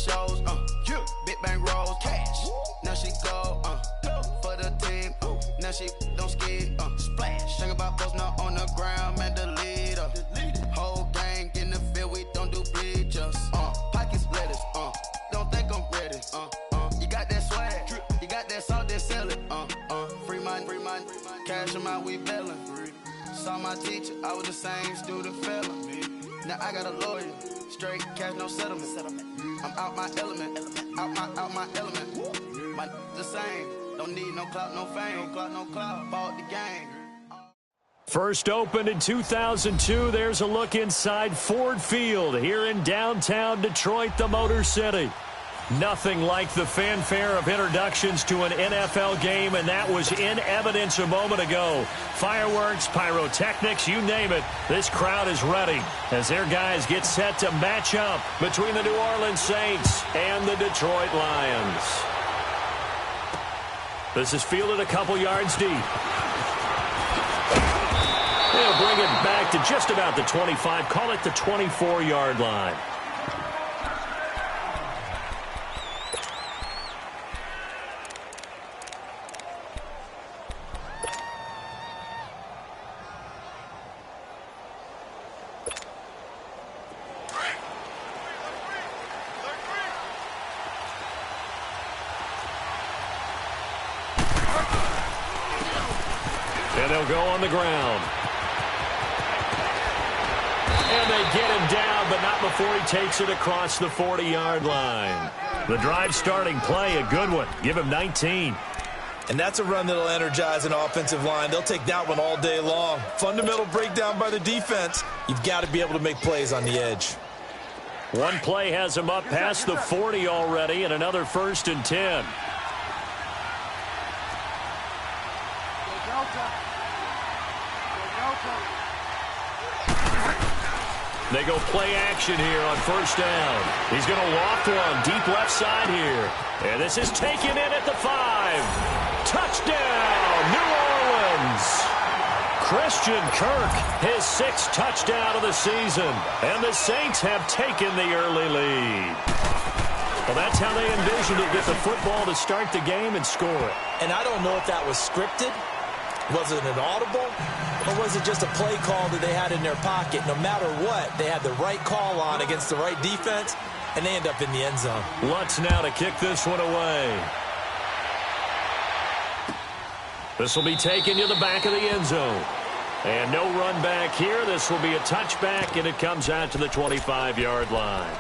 shows, big bang rolls, cash. Now she go, for the team, now she don't ski, splash. Think about posting up on the ground, man, the leader. Whole gang in the field, we don't do bleachers. Pockets lettuce, don't think I'm ready, you got that swag, you got that salt, that sell it, free mind, cash amount, we bailin'. Saw my teacher, I was the same student fella. Now I got a lawyer, straight cash, no settlement. I'm out my element, out my element. My the same, don't need no clout, no fame, no clout, bought the game. First opened in 2002, there's a look inside Ford Field here in downtown Detroit, the Motor City. Nothing like the fanfare of introductions to an NFL game, and that was in evidence a moment ago. Fireworks, pyrotechnics, you name it. This crowd is ready as their guys get set to match up between the New Orleans Saints and the Detroit Lions. This is fielded a couple yards deep. They'll bring it back to just about the 25, call it the 24-yard line. And they'll go on the ground. And they get him down, but not before he takes it across the 40-yard line. The drive starting play, a good one. Give him 19. And that's a run that'll energize an offensive line. They'll take that one all day long. Fundamental breakdown by the defense. You've got to be able to make plays on the edge. One play has him up past the 40 already, and another 1st and 10. They go play action here on 1st down. He's going to loft one deep left side here. And this is taken in at the 5. Touchdown, New Orleans. Christian Kirk, his 6th touchdown of the season. And the Saints have taken the early lead. Well, that's how they envisioned it, get the football to start the game and score it. And I don't know if that was scripted. Was it an audible? Or was it just a play call that they had in their pocket? No matter what, they had the right call on against the right defense, and they end up in the end zone. Lutz now to kick this one away. This will be taken to the back of the end zone. And no run back here. This will be a touchback, and it comes out to the 25-yard line.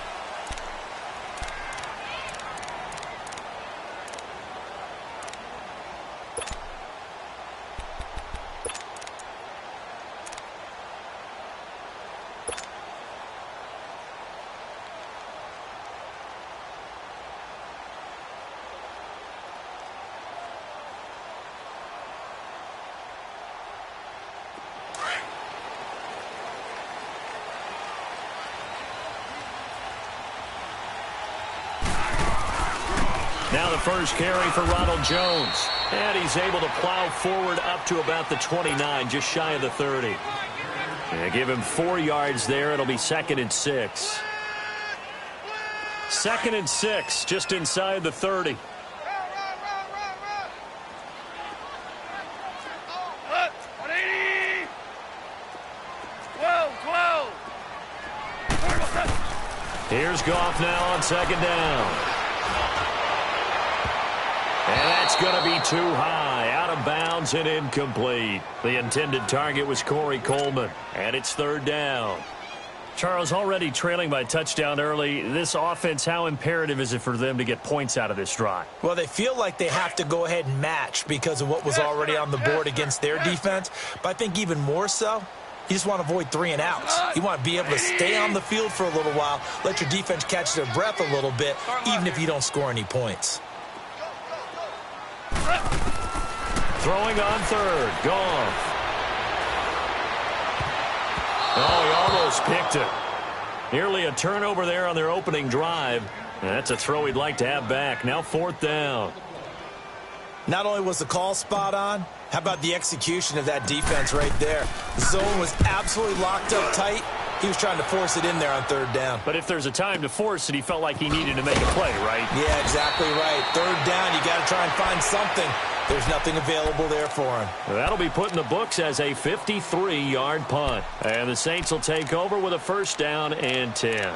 Now the first carry for Ronald Jones. And he's able to plow forward up to about the 29, just shy of the 30. And give him 4 yards there. It'll be 2nd and 6. 2nd and 6, just inside the 30. Here's Goff now on 2nd down. And that's going to be too high, out of bounds and incomplete. The intended target was Corey Coleman, and it's 3rd down. Charles, already trailing by touchdown early, this offense, how imperative is it for them to get points out of this drive? Well, they feel like they have to go ahead and match because of what was already on the board against their defense. But I think even more so, you just want to avoid 3 and outs. You want to be able to stay on the field for a little while, let your defense catch their breath a little bit, even if you don't score any points. Throwing on 3rd, Goff. Oh, he almost picked it. Nearly a turnover there on their opening drive. That's a throw he'd like to have back. Now 4th down. Not only was the call spot on, how about the execution of that defense right there? The zone was absolutely locked up tight, He was trying to force it in there on third down. But if there's a time to force it, he felt like he needed to make a play, right? Yeah, exactly right. Third down, you got to try and find something. There's nothing available there for him. That'll be put in the books as a 53-yard punt. And the Saints will take over with a first down and 10.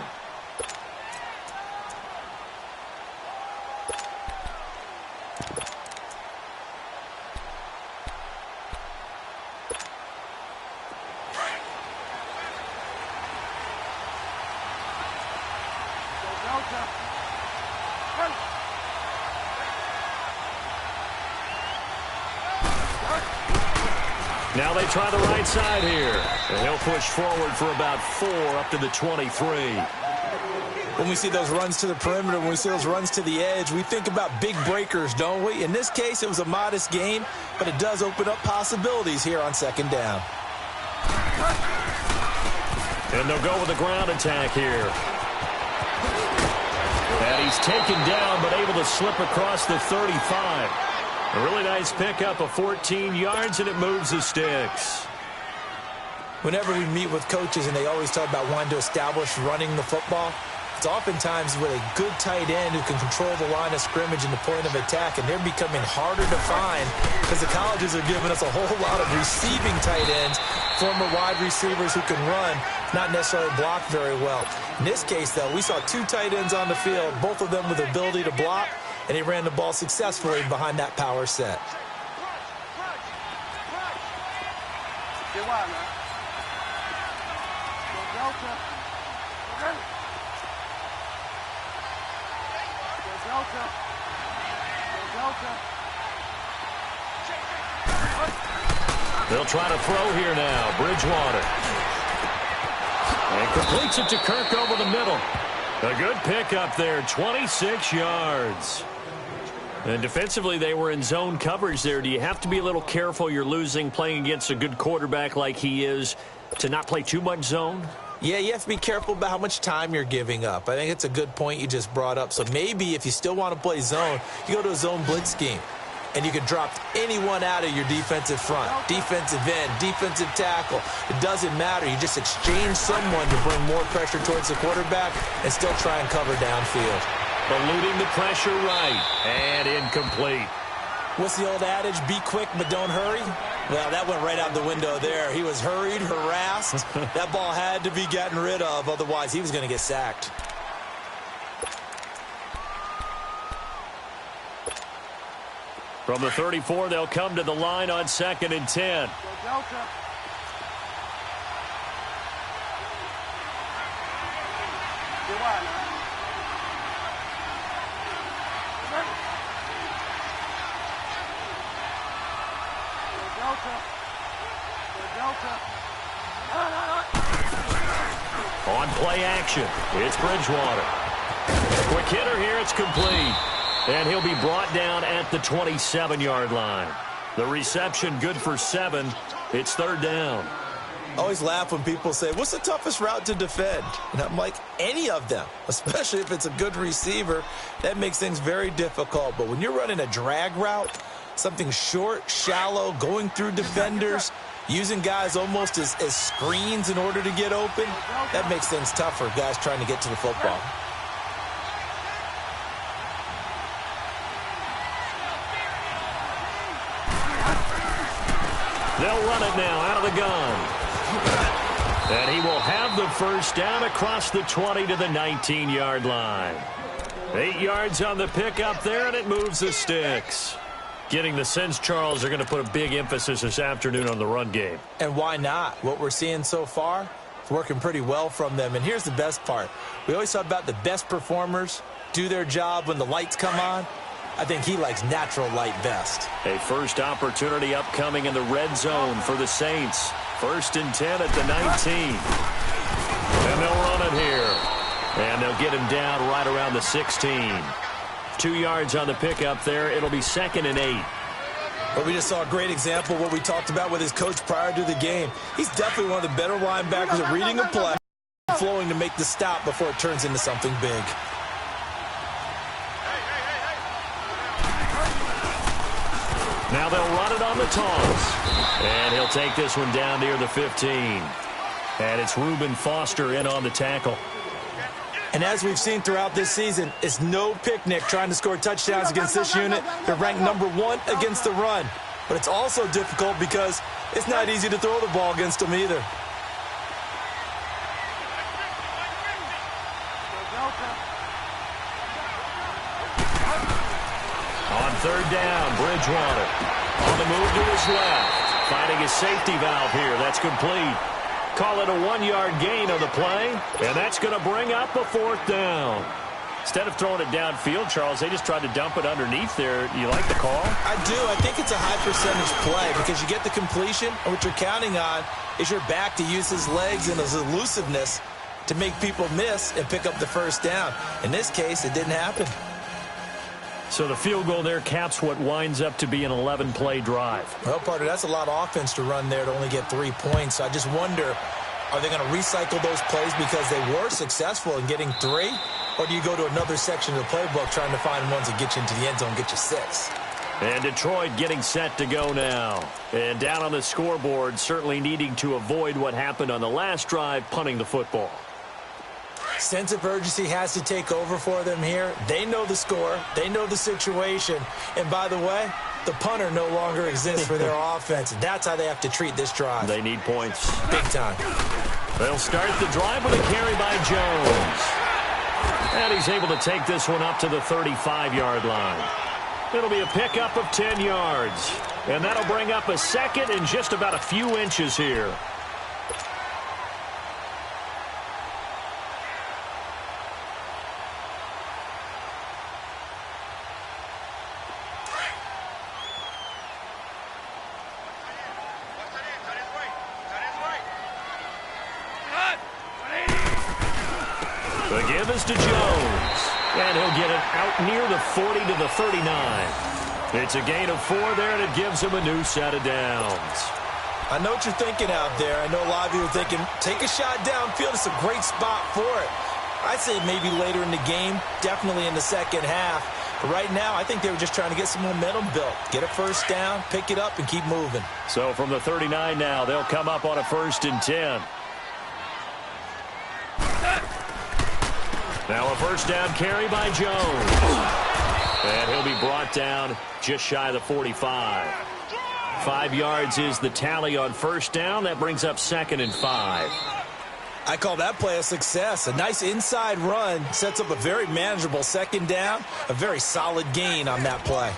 Now they try the right side here. And he'll push forward for about 4 up to the 23. When we see those runs to the perimeter, when we see those runs to the edge, we think about big breakers, don't we? In this case, it was a modest gain, but it does open up possibilities here on second down. And they'll go with a ground attack here. And he's taken down, but able to slip across the 35. A really nice pickup of 14 yards, and it moves the sticks. Whenever we meet with coaches and they always talk about wanting to establish running the football, it's oftentimes with a good tight end who can control the line of scrimmage and the point of attack, and they're becoming harder to find because the colleges are giving us a whole lot of receiving tight ends, former wide receivers who can run, not necessarily block very well. In this case, though, we saw 2 tight ends on the field, both of them with the ability to block, and he ran the ball successfully behind that power set. They'll try to throw here now. Bridgewater. And completes it to Kirk over the middle. A good pickup there, 26 yards. And defensively, they were in zone coverage there. Do you have to be a little careful you're losing playing against a good quarterback like he is to not play too much zone? Yeah, you have to be careful about how much time you're giving up. I think it's a good point you just brought up. So maybe if you still want to play zone, you go to a zone blitz scheme. And you can drop anyone out of your defensive front, defensive end, defensive tackle. It doesn't matter. You just exchange someone to bring more pressure towards the quarterback and still try and cover downfield. Eluding the pressure right. And incomplete. What's the old adage? Be quick, but don't hurry? Well, that went right out the window there. He was hurried, harassed. That ball had to be gotten rid of. Otherwise, he was going to get sacked. From the 34, they'll come to the line on 2nd and 10. On play action, it's Bridgewater. Quick hitter here, it's complete. And he'll be brought down at the 27-yard line. The reception good for 7. It's 3rd down. I always laugh when people say, what's the toughest route to defend? And I'm like, any of them, especially if it's a good receiver. That makes things very difficult. But when you're running a drag route, something short, shallow, going through defenders, using guys almost as screens in order to get open, that makes things tough for guys trying to get to the football. They'll run it now out of the gun. And he will have the first down across the 20 to the 19-yard line. 8 yards on the pickup there, and it moves the sticks. Getting the sense, Charles, they're going to put a big emphasis this afternoon on the run game. And why not? What we're seeing so far, it's working pretty well from them. And here's the best part. We always talk about the best performers do their job when the lights come on. I think he likes natural light best. A first opportunity upcoming in the red zone for the Saints. 1st and 10 at the 19. And they'll run it here. And they'll get him down right around the 16. 2 yards on the pickup there. It'll be 2nd and 8. But we just saw a great example of what we talked about with his coach prior to the game. He's definitely one of the better linebackers at reading a play, flowing to make the stop before it turns into something big. Now they'll run it on the toss. And he'll take this one down near the 15. And it's Reuben Foster in on the tackle. And as we've seen throughout this season, it's no picnic trying to score touchdowns against this unit. They're ranked #1 against the run. But it's also difficult because it's not easy to throw the ball against them either. On third down, Bridgewater. On the move to his left. Finding his safety valve here. That's complete. Call it a 1-yard gain on the play, and that's going to bring up a 4th down. Instead of throwing it downfield, Charles, they just tried to dump it underneath there. You like the call? I do. I think it's a high percentage play because you get the completion, and what you're counting on is your back to use his legs and his elusiveness to make people miss and pick up the first down. In this case, it didn't happen. So the field goal there caps what winds up to be an 11-play drive. Well, partner, that's a lot of offense to run there to only get 3 points. So I just wonder, are they going to recycle those plays because they were successful in getting 3? Or do you go to another section of the playbook trying to find ones that get you into the end zone, get you 6? And Detroit getting set to go now. And down on the scoreboard, certainly needing to avoid what happened on the last drive, punting the football. Sense of urgency has to take over for them here. They know the score. They know the situation. And by the way, the punter no longer exists for their offense. That's how they have to treat this drive. They need points. Big time. They'll start the drive with a carry by Jones. And he's able to take this one up to the 35-yard line. It'll be a pickup of 10 yards. And that'll bring up a 2nd and just about a few inches here. The give is to Jones. And he'll get it out near the 40 to the 39. It's a gain of 4 there, and it gives him a new set of downs. I know what you're thinking out there. I know a lot of you are thinking, take a shot downfield. It's a great spot for it. I'd say maybe later in the game, definitely in the second half. But right now, I think they were just trying to get some momentum built. Get a first down, pick it up, and keep moving. So from the 39 now, they'll come up on a 1st and 10. Now a first down carry by Jones. And he'll be brought down just shy of the 45. 5 yards is the tally on first down. That brings up 2nd and 5. I call that play a success. A nice inside run sets up a very manageable 2nd down. A very solid gain on that play.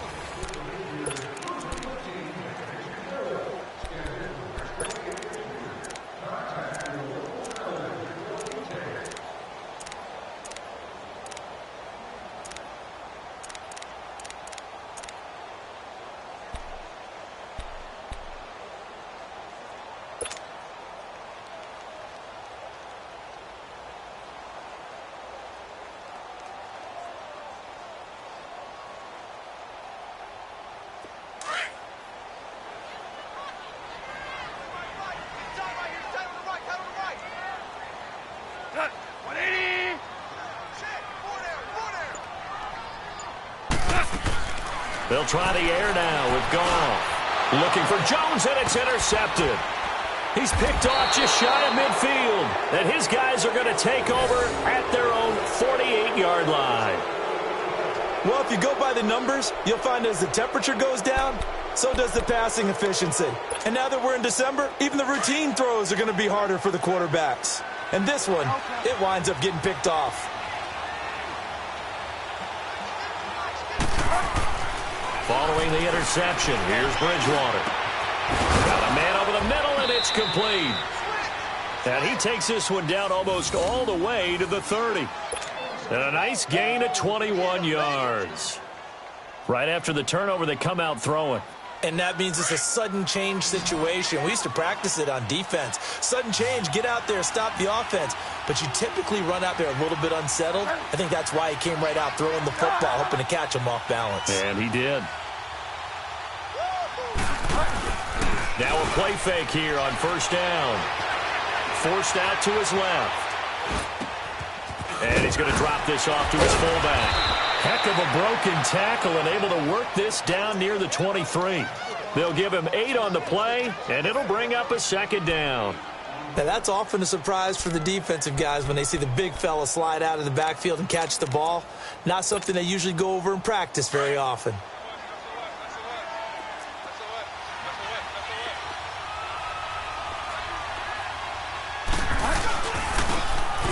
They'll try the air now with Goff. Looking for Jones, and it's intercepted. He's picked off just shy of midfield. And his guys are going to take over at their own 48-yard line. Well, if you go by the numbers, you'll find as the temperature goes down, so does the passing efficiency. And now that we're in December, even the routine throws are going to be harder for the quarterbacks. And this one, it winds up getting picked off. Following the interception, here's Bridgewater. Got a man over the middle, and it's complete. And he takes this one down almost all the way to the 30. And a nice gain of 21 yards. Right after the turnover, they come out throwing. And that means it's a sudden change situation. We used to practice it on defense. Sudden change, get out there, stop the offense. But you typically run out there a little bit unsettled. I think that's why he came right out throwing the football, hoping to catch him off balance. And he did. Now a play fake here on first down. Forced out to his left. And he's going to drop this off to his fullback. Heck of a broken tackle and able to work this down near the 23. They'll give him 8 on the play, and it'll bring up a second down. Now, that's often a surprise for the defensive guys when they see the big fella slide out of the backfield and catch the ball. Not something they usually go over in practice very often.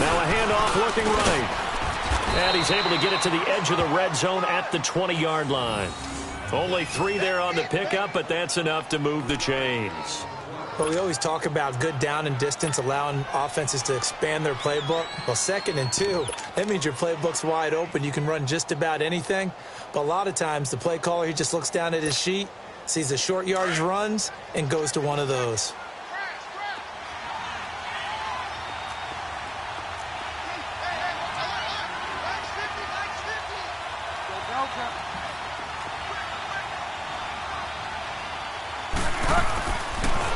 Now a handoff looking right. And he's able to get it to the edge of the red zone at the 20-yard line. Only 3 there on the pickup, but that's enough to move the chains. Well, we always talk about good down and distance, allowing offenses to expand their playbook. Well, 2nd and 2, that means your playbook's wide open. You can run just about anything. But a lot of times, the play caller, he just looks down at his sheet, sees the short yardage runs, and goes to one of those.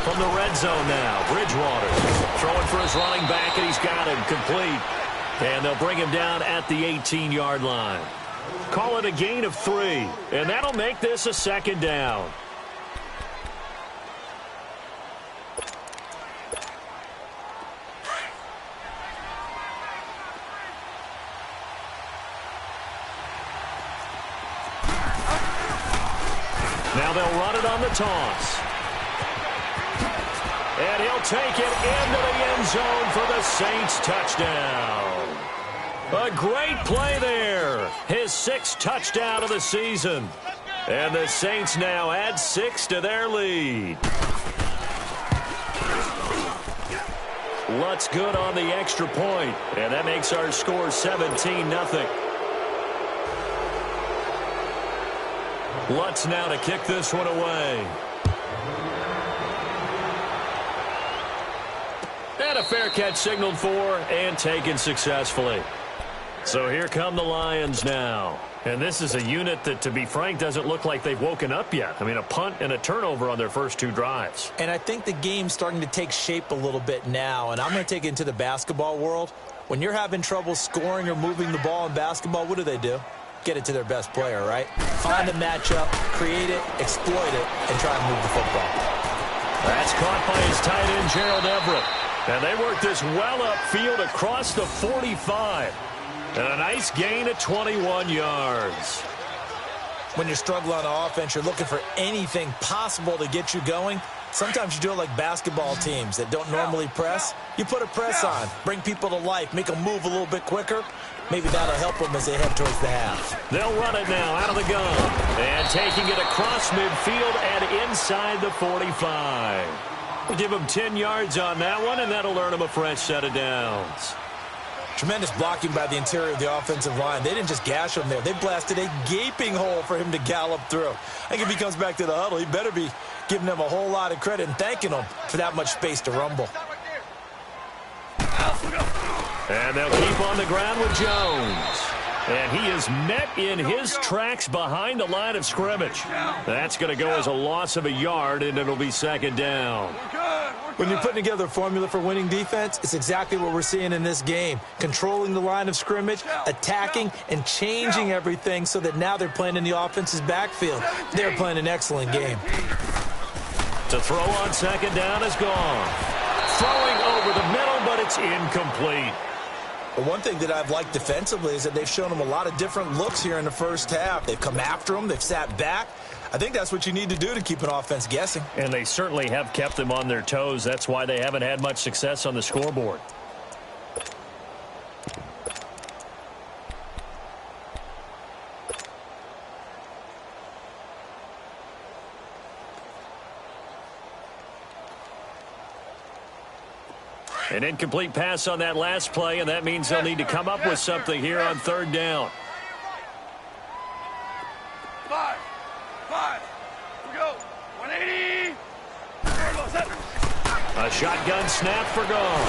From the red zone now, Bridgewater throwing for his running back, and he's got him complete. And they'll bring him down at the 18-yard line. Call it a gain of 3, and that'll make this a 2nd down. Now they'll run it on the toss. And he'll take it into the end zone for the Saints touchdown. A great play there. His 6th touchdown of the season. And the Saints now add 6 to their lead. Lutz good on the extra point. And that makes our score 17-0. Lutz now to kick this one away. And a fair catch signaled for and taken successfully. So here come the Lions now. And this is a unit that, to be frank, doesn't look like they've woken up yet. I mean, a punt and a turnover on their first 2 drives. And I think the game's starting to take shape a little bit now. And I'm going to take it into the basketball world. When you're having trouble scoring or moving the ball in basketball, what do? Get it to their best player, right? Find a matchup, create it, exploit it, and try and move the football. That's caught by his tight end, Gerald Everett. And they work this well upfield across the 45. And a nice gain of 21 yards. When you're struggling on offense, you're looking for anything possible to get you going. Sometimes you do it like basketball teams that don't normally press. You put a press on, bring people to life, make them move a little bit quicker. Maybe that'll help them as they head towards the half. They'll run it now out of the gun. And taking it across midfield and inside the 45. We'll give them 10 yards on that one, and that'll earn them a fresh set of downs. Tremendous blocking by the interior of the offensive line. They didn't just gash him there. They blasted a gaping hole for him to gallop through. I think if he comes back to the huddle, he better be giving them a whole lot of credit and thanking them for that much space to rumble. And they'll keep on the ground with Jones. And he is met in his tracks behind the line of scrimmage. That's going to go as a loss of a yard, and it'll be 2nd down. When you're putting together a formula for winning defense, it's exactly what we're seeing in this game. Controlling the line of scrimmage, attacking, and changing everything so that now they're playing in the offense's backfield. They're playing an excellent game. To throw on 2nd down is gone. Throwing over the middle, but it's incomplete. But one thing that I've liked defensively is that they've shown them a lot of different looks here in the first half. They've come after them. They've sat back. I think that's what you need to do to keep an offense guessing. And they certainly have kept them on their toes. That's why they haven't had much success on the scoreboard. An incomplete pass on that last play, and that means they'll need to come up with something here on 3rd down. 5. We go. 180. A shotgun snap for gone.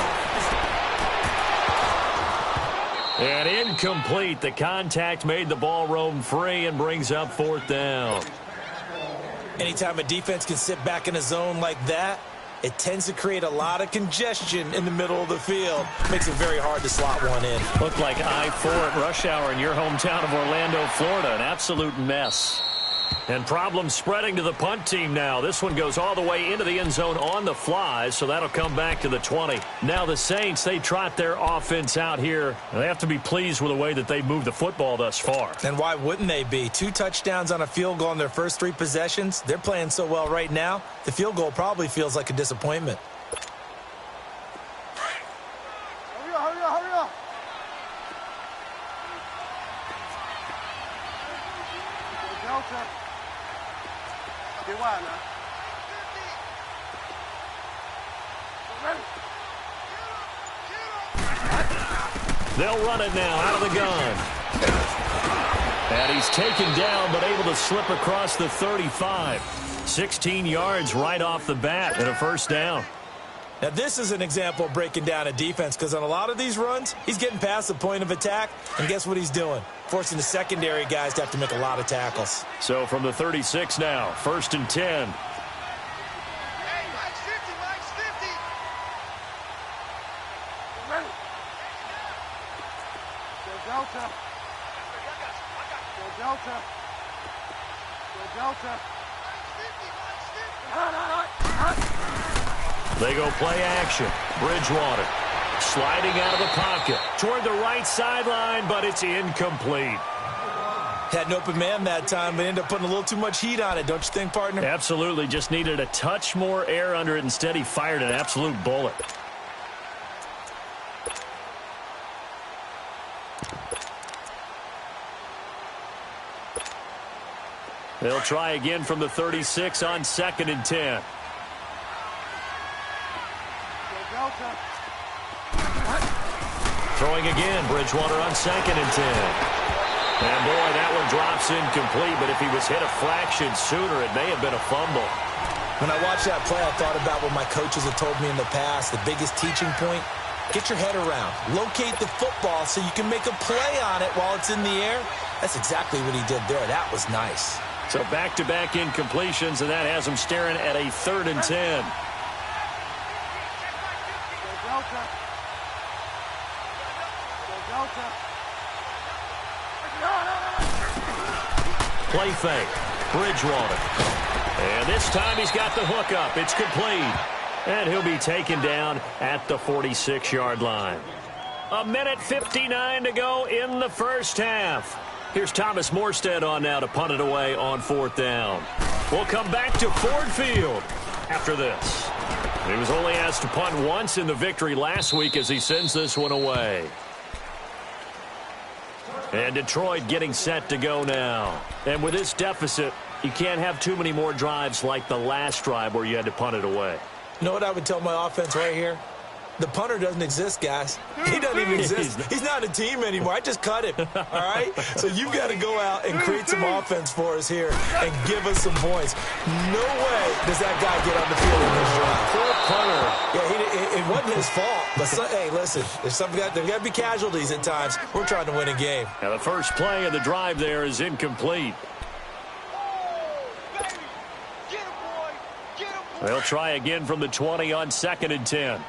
And incomplete. The contact made the ball roam free and brings up 4th down. Anytime a defense can sit back in a zone like that, it tends to create a lot of congestion in the middle of the field. Makes it very hard to slot one in. Looked like I-4 at rush hour in your hometown of Orlando, Florida. An absolute mess. And problems spreading to the punt team now. This one goes all the way into the end zone on the fly, so that'll come back to the 20. Now the Saints, they trot their offense out here. They have to be pleased with the way that they moved the football thus far. And why wouldn't they be? 2 touchdowns on a field goal in their first 3 possessions. They're playing so well right now, the field goal probably feels like a disappointment. Hurry up. Delta. Get wide now. Ready. They'll run it now out of the gun. And he's taken down, but able to slip across the 35. 16 yards right off the bat and a first down. Now, this is an example of breaking down a defense because on a lot of these runs, he's getting past the point of attack, and guess what he's doing? Forcing the secondary guys to have to make a lot of tackles. So from the 36 now, 1st and 10. Hey, Mike's 50. Ready. Go Delta. Go Delta. They go play action. Bridgewater sliding out of the pocket toward the right sideline, but it's incomplete. Had an open man that time, but ended up putting a little too much heat on it, don't you think, partner? Absolutely. Just needed a touch more air under it. Instead, he fired an absolute bullet. They'll try again from the 36 on 2nd and 10. Throwing again, Bridgewater on 2nd and 10. And boy, that one drops incomplete, but if he was hit a fraction sooner, it may have been a fumble. When I watched that play, I thought about what my coaches have told me in the past. The biggest teaching point, get your head around. Locate the football so you can make a play on it while it's in the air. That's exactly what he did there. That was nice. So back-to-back incompletions, and that has him staring at a 3rd and 10. Play fake. Bridgewater. And this time he's got the hook up. It's complete. And he'll be taken down at the 46-yard line. 1:59 to go in the first half. Here's Thomas Morstead on now to punt it away on 4th down. We'll come back to Ford Field after this. He was only asked to punt once in the victory last week as he sends this one away. And Detroit getting set to go now. And with this deficit, you can't have too many more drives like the last drive where you had to punt it away. You know what I would tell my offense right here? The punter doesn't exist, guys. He doesn't even exist. He's not a team anymore. I just cut him, all right? So you've got to go out and create some offense for us here and give us some points. No way does that guy get on the field in this drive. Poor punter. Yeah, it wasn't his fault. But, hey, listen, there's got to be casualties at times. We're trying to win a game. Now, the first play of the drive there is incomplete. They'll try again from the 20 on 2nd and 10.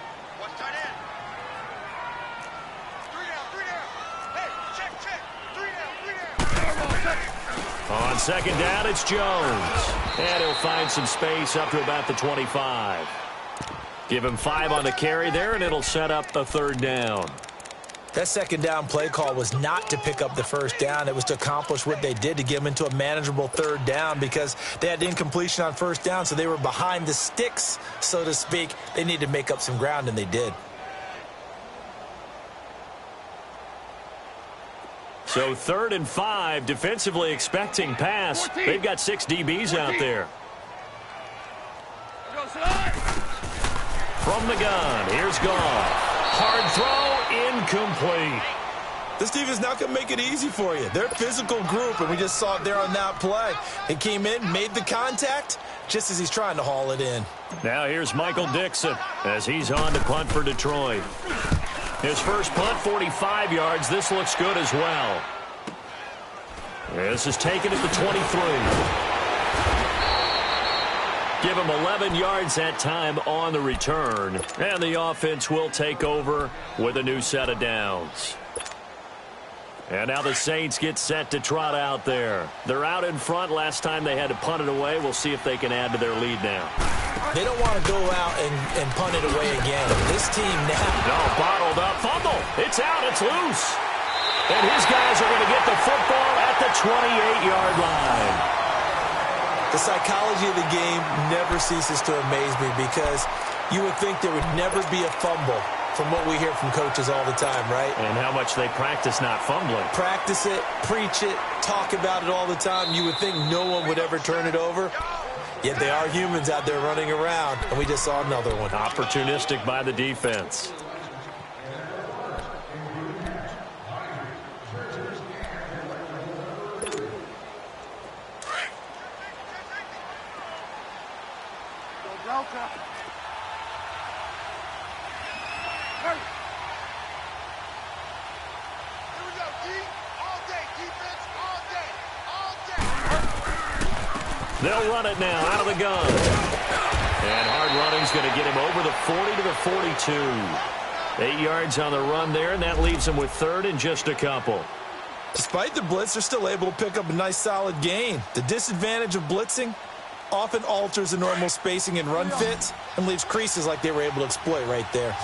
On 2nd down, it's Jones. And he'll find some space up to about the 25. Give him 5 on the carry there, and it'll set up a 3rd down. That 2nd down play call was not to pick up the 1st down. It was to accomplish what they did to get them into a manageable 3rd down because they had incompletion on 1st down, so they were behind the sticks, so to speak. They needed to make up some ground, and they did. So 3rd and 5, defensively expecting pass. They've got 6 DBs out there. From the gun, here's Goff. Hard throw, incomplete. This team is not going to make it easy for you. They're a physical group, and we just saw it there on that play. He came in, made the contact, just as he's trying to haul it in. Now here's Michael Dixon as he's on to punt for Detroit. His first punt, 45 yards. This looks good as well. This is taken at the 23. Give him 11 yards that time on the return. And the offense will take over with a new set of downs. And now the Saints get set to trot out there. They're out in front. Last time they had to punt it away. We'll see if they can add to their lead now. They don't want to go out and punt it away again. This team now. No, bottled up. Fumble. It's out. It's loose. And his guys are going to get the football at the 28-yard line. The psychology of the game never ceases to amaze me because you would think there would never be a fumble from what we hear from coaches all the time, right? And how much they practice not fumbling. Practice it, preach it, talk about it all the time. You would think no one would ever turn it over. Yet they are humans out there running around, and we just saw another one. Opportunistic by the defense. Delta. Hey. Here we go, D. All day, defense, all day, all day. They'll run it now out of the gun. And hard running's going to get him over the 40 to the 42. 8 yards on the run there, and that leaves him with third and just a couple. Despite the blitz, they're still able to pick up a nice solid gain. The disadvantage of blitzing often alters the normal spacing and run fits and leaves creases like they were able to exploit right there.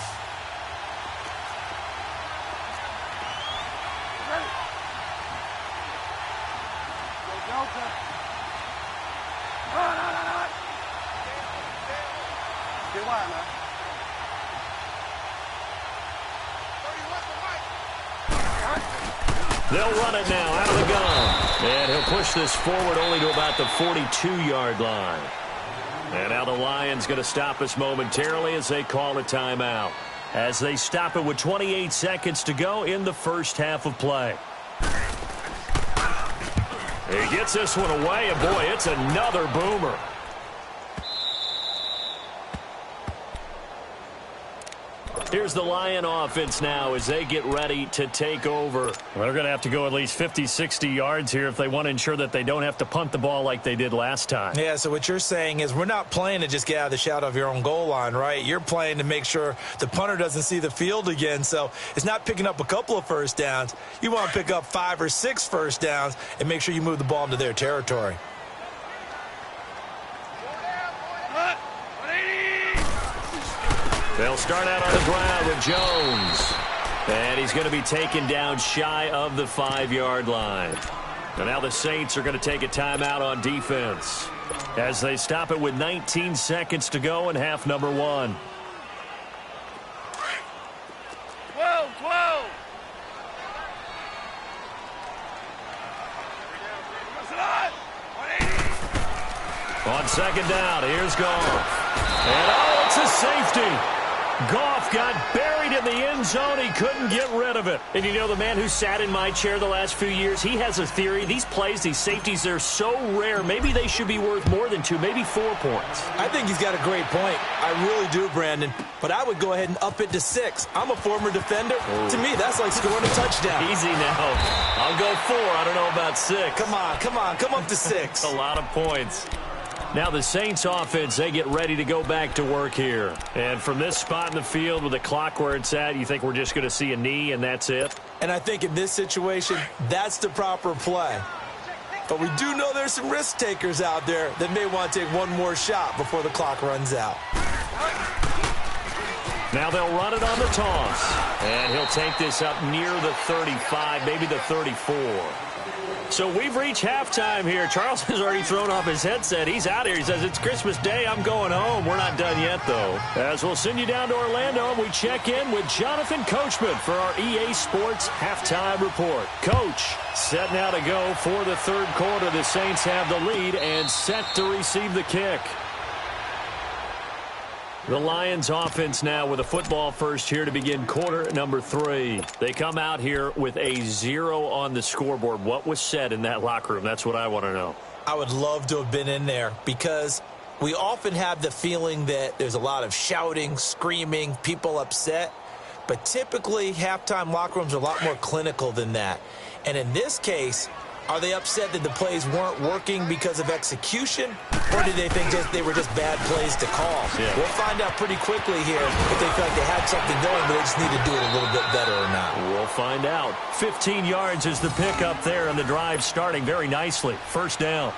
They'll run it now out of the gun. And he'll push this forward only to about the 42-yard line. And now the Lions going to stop us momentarily as they call a timeout. As they stop it with 28 seconds to go in the first half of play. He gets this one away, and boy, it's another boomer. Here's the Lion offense now as they get ready to take over. Well, they're going to have to go at least 50, 60 yards here if they want to ensure that they don't have to punt the ball like they did last time. Yeah, so what you're saying is we're not playing to just get out of the shadow of your own goal line, right? You're playing to make sure the punter doesn't see the field again. So it's not picking up a couple of first downs. You want to pick up 5 or 6 first downs and make sure you move the ball into their territory. They'll start out on the ground with Jones. And he's going to be taken down shy of the 5-yard line. And now the Saints are going to take a timeout on defense as they stop it with 19 seconds to go in half number 1. 12. On second down, here's Goff. And oh, it's a safety. Goff got buried in the end zone. He couldn't get rid of it. And you know, the man who sat in my chair the last few years, he has a theory. These plays, these safeties, they're so rare. Maybe they should be worth more than 2, maybe 4 points. I think he's got a great point. I really do, Brandon. But I would go ahead and up it to 6. I'm a former defender. Ooh. To me, that's like scoring a touchdown. Easy now. I'll go 4. I don't know about 6. Come on. Come up to 6. A lot of points. Now the Saints offense, they get ready to go back to work here. And from this spot in the field with the clock where it's at, you think we're just going to see a knee and that's it? And I think in this situation, that's the proper play. But we do know there's some risk takers out there that may want to take one more shot before the clock runs out. Now they'll run it on the toss. And he'll take this up near the 35, maybe the 34. So we've reached halftime here. Charles has already thrown off his headset. He's out here. He says, it's Christmas Day. I'm going home. We're not done yet, though. As we'll send you down to Orlando, and we check in with Jonathan Coachman for our EA Sports Halftime Report. Coach, set now to go for the third quarter. The Saints have the lead and set to receive the kick. The Lions offense now with a football first here to begin quarter number 3. They come out here with a 0 on the scoreboard. What was said in that locker room? That's what I want to know. I would love to have been in there because we often have the feeling that there's a lot of shouting, screaming, people upset. But typically, halftime locker rooms are a lot more clinical than that. And in this case, Are they upset that the plays weren't working because of execution, or did they think they were just bad plays to call? Yeah. We'll find out pretty quickly here if they feel like they had something going, but they just need to do it a little bit better or not. We'll find out. 15 yards is the pickup there, and the drive starting very nicely. First down.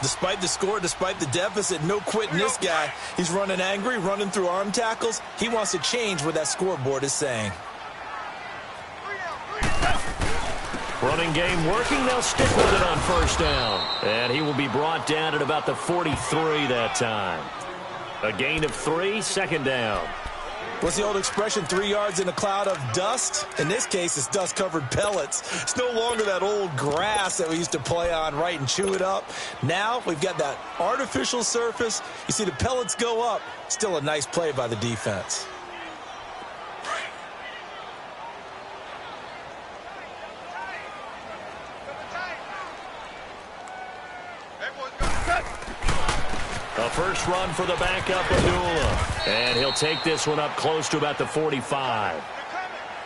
Despite the score, despite the deficit, no quitting this guy. He's running angry, running through arm tackles. He wants to change what that scoreboard is saying. Running game working. They'll stick with it on first down. And he will be brought down at about the 43 that time. A gain of 3, second down. What's the old expression, 3 yards in a cloud of dust? In this case, it's dust-covered pellets. It's no longer that old grass that we used to play on, right, and chew it up. Now we've got that artificial surface. You see the pellets go up. Still a nice play by the defense. A first run for the backup, Abdullah. And he'll take this one up close to about the 45.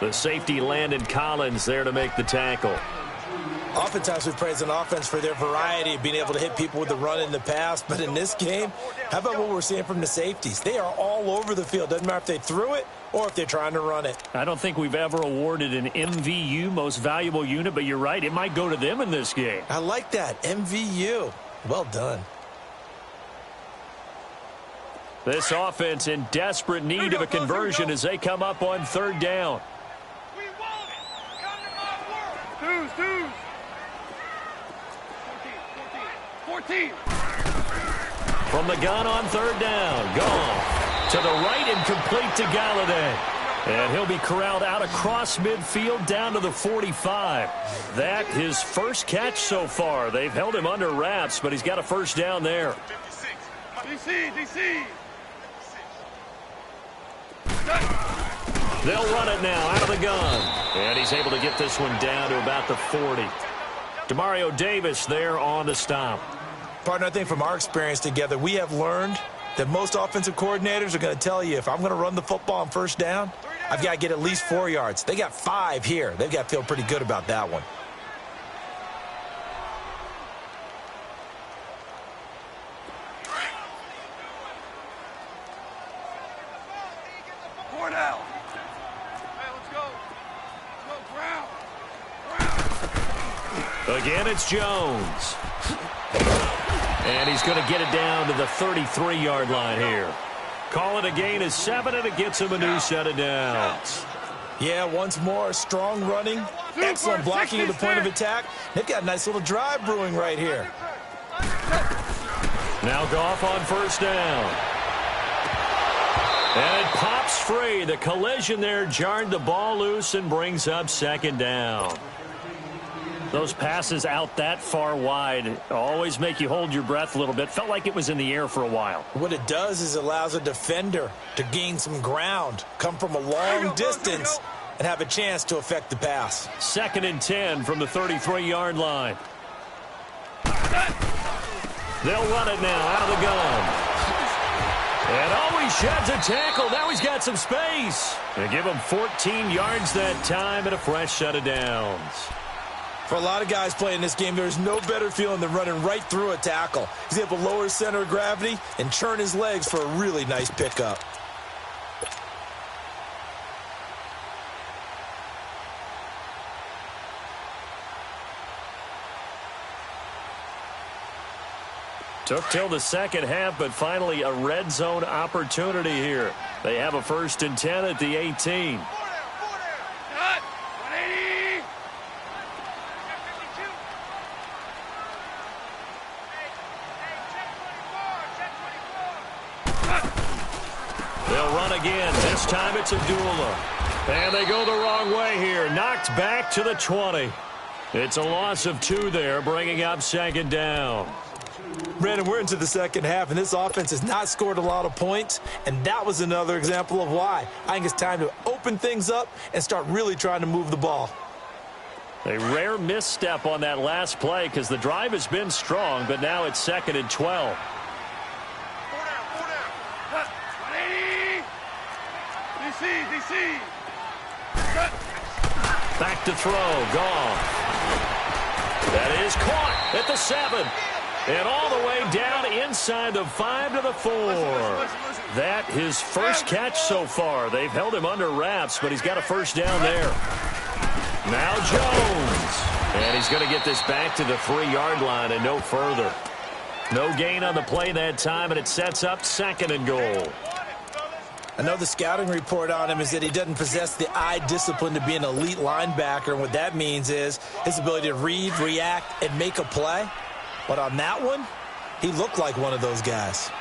The safety, Landon Collins, there to make the tackle. Oftentimes we praise an offense for their variety of being able to hit people with the run in the pass. But in this game, how about what we're seeing from the safeties? They are all over the field. Doesn't matter if they threw it or if they're trying to run it. I don't think we've ever awarded an MVU, most valuable unit, but you're right. It might go to them in this game. I like that. MVU. Well done. This offense in desperate need of a conversion as they come up on third down. We want it. Come to my world. Twos. 14. From the gun on third down. Gone. To the right and complete to Galladay. And he'll be corralled out across midfield down to the 45. That his first catch so far. They've held him under wraps, but he's got a first down there. DC. They'll run it now out of the gun. And he's able to get this one down to about the 40. Demario Davis there on the stop. Partner, I think from our experience together, we have learned that most offensive coordinators are going to tell you, if I'm going to run the football on first down, I've got to get at least 4 yards. They got 5 here. They've got to feel pretty good about that one. Again, it's Jones. And he's going to get it down to the 33-yard line here. Call it a gain of 7, and it gets him a new set of downs. Yeah, once more, strong running, excellent blocking at the point of attack. They've got a nice little drive brewing right here. Now Goff on first down. And it pops free. The collision there jarred the ball loose and brings up second down. Those passes out that far wide always make you hold your breath a little bit. Felt like it was in the air for a while. What it does is it allows a defender to gain some ground, come from a long distance, and have a chance to affect the pass. 2nd and 10 from the 33-yard line. They'll run it now out of the gun. And always sheds a tackle. Now he's got some space. They give him 14 yards that time and a fresh set of downs. For a lot of guys playing this game, there's no better feeling than running right through a tackle. He's able to lower his center of gravity and churn his legs for a really nice pickup. Took till the second half, but finally a red zone opportunity here. They have a 1st and 10 at the 18. They'll run again. This time it's Abdullah. And they go the wrong way here. Knocked back to the 20. It's a loss of 2 there, bringing up second down. Brandon, we're into the second half, and this offense has not scored a lot of points, and that was another example of why. I think it's time to open things up and start really trying to move the ball. A rare misstep on that last play because the drive has been strong, but now it's 2nd and 12. DC. Back to throw. Goff. That is caught at the 7. And all the way down inside the 5 to the 4. That his first catch so far. They've held him under wraps, but he's got a first down there. Now Jones. And he's going to get this back to the 3-yard line and no further. No gain on the play that time, and it sets up 2nd and goal. I know the scouting report on him is that he doesn't possess the eye discipline to be an elite linebacker, and what that means is his ability to read, react, and make a play. But on that one, he looked like one of those guys. Here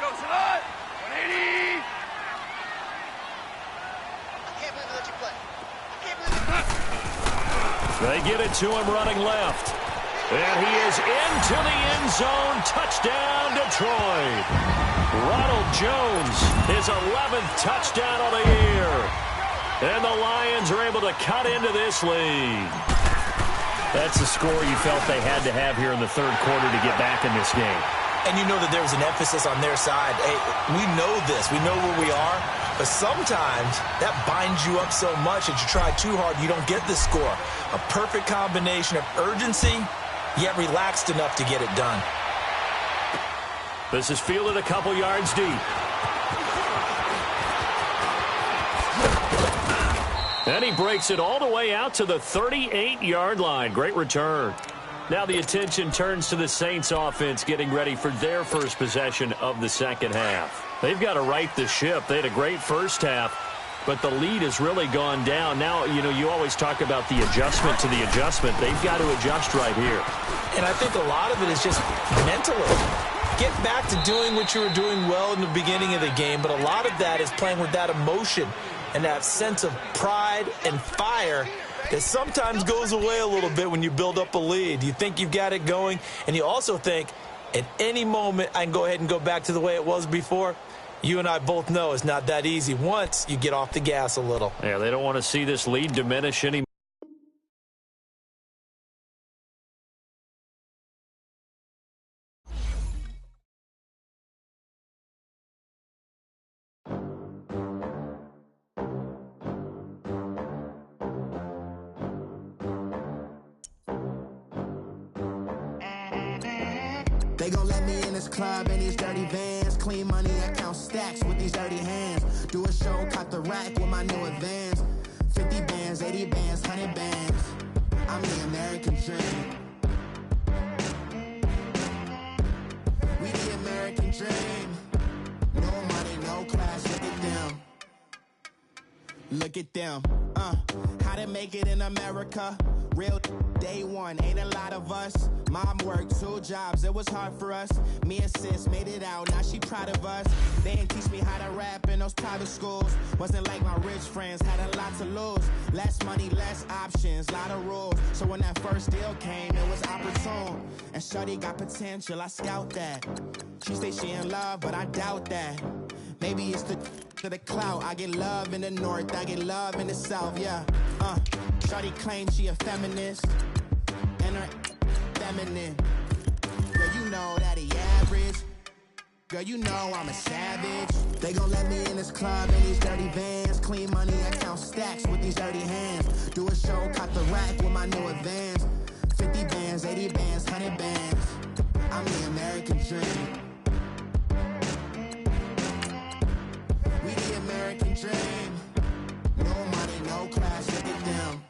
goes tonight. 180. I can't believe they let you play. I can't believe They get it to him running left. And he is into the end zone. Touchdown, Detroit. Ronald Jones, his 11th touchdown of the year. And the Lions are able to cut into this lead. That's the score you felt they had to have here in the 3rd quarter to get back in this game. And you know that there was an emphasis on their side. Hey, we know this. We know where we are. But sometimes that binds you up so much that you try too hard, you don't get the score. A perfect combination of urgency, yet relaxed enough to get it done. This is fielded a couple yards deep. And he breaks it all the way out to the 38-yard line. Great return. Now the attention turns to the Saints offense getting ready for their first possession of the 2nd half. They've got to right the ship. They had a great first half, but the lead has really gone down. Now, you know, you always talk about the adjustment to the adjustment. They've got to adjust right here. And I think a lot of it is just mentally. Get back to doing what you were doing well in the beginning of the game, but a lot of that is playing with that emotion and that sense of pride and fire that sometimes goes away a little bit when you build up a lead. You think you've got it going, and you also think at any moment I can go ahead and go back to the way it was before. You and I both know it's not that easy once you get off the gas a little. Yeah, they don't want to see this lead diminish anymore. They gon' let me in this club in these dirty vans. Clean money, I count stacks with these dirty hands. Do a show, caught the rack with my new advance. 50 bands, 80 bands, 100 bands. I'm the American dream. We the American dream. No money, no class, look at them. Look at them, how to make it in America. Real day one, ain't a lot of us. Mom worked 2 jobs, it was hard for us. Me and sis made it out, now she proud of us. They didn't teach me how to rap in those private schools. Wasn't like my rich friends, had a lot to lose. Less money, less options, lot of rules. So when that first deal came, it was opportune. And shorty got potential, I scout that. She say she in love, but I doubt that. Maybe it's to the clout. I get love in the north, I get love in the south, yeah. Shorty claims she a feminist, and her feminine. Girl, you know that he average. Girl, you know I'm a savage. They gon' let me in this club in these dirty vans. Clean money, I count stacks with these dirty hands. Do a show, caught the rack with my new advance. 50 bands, 80 bands, 100 bands. I'm the American dream. We the American dream. No money, no class, look at them.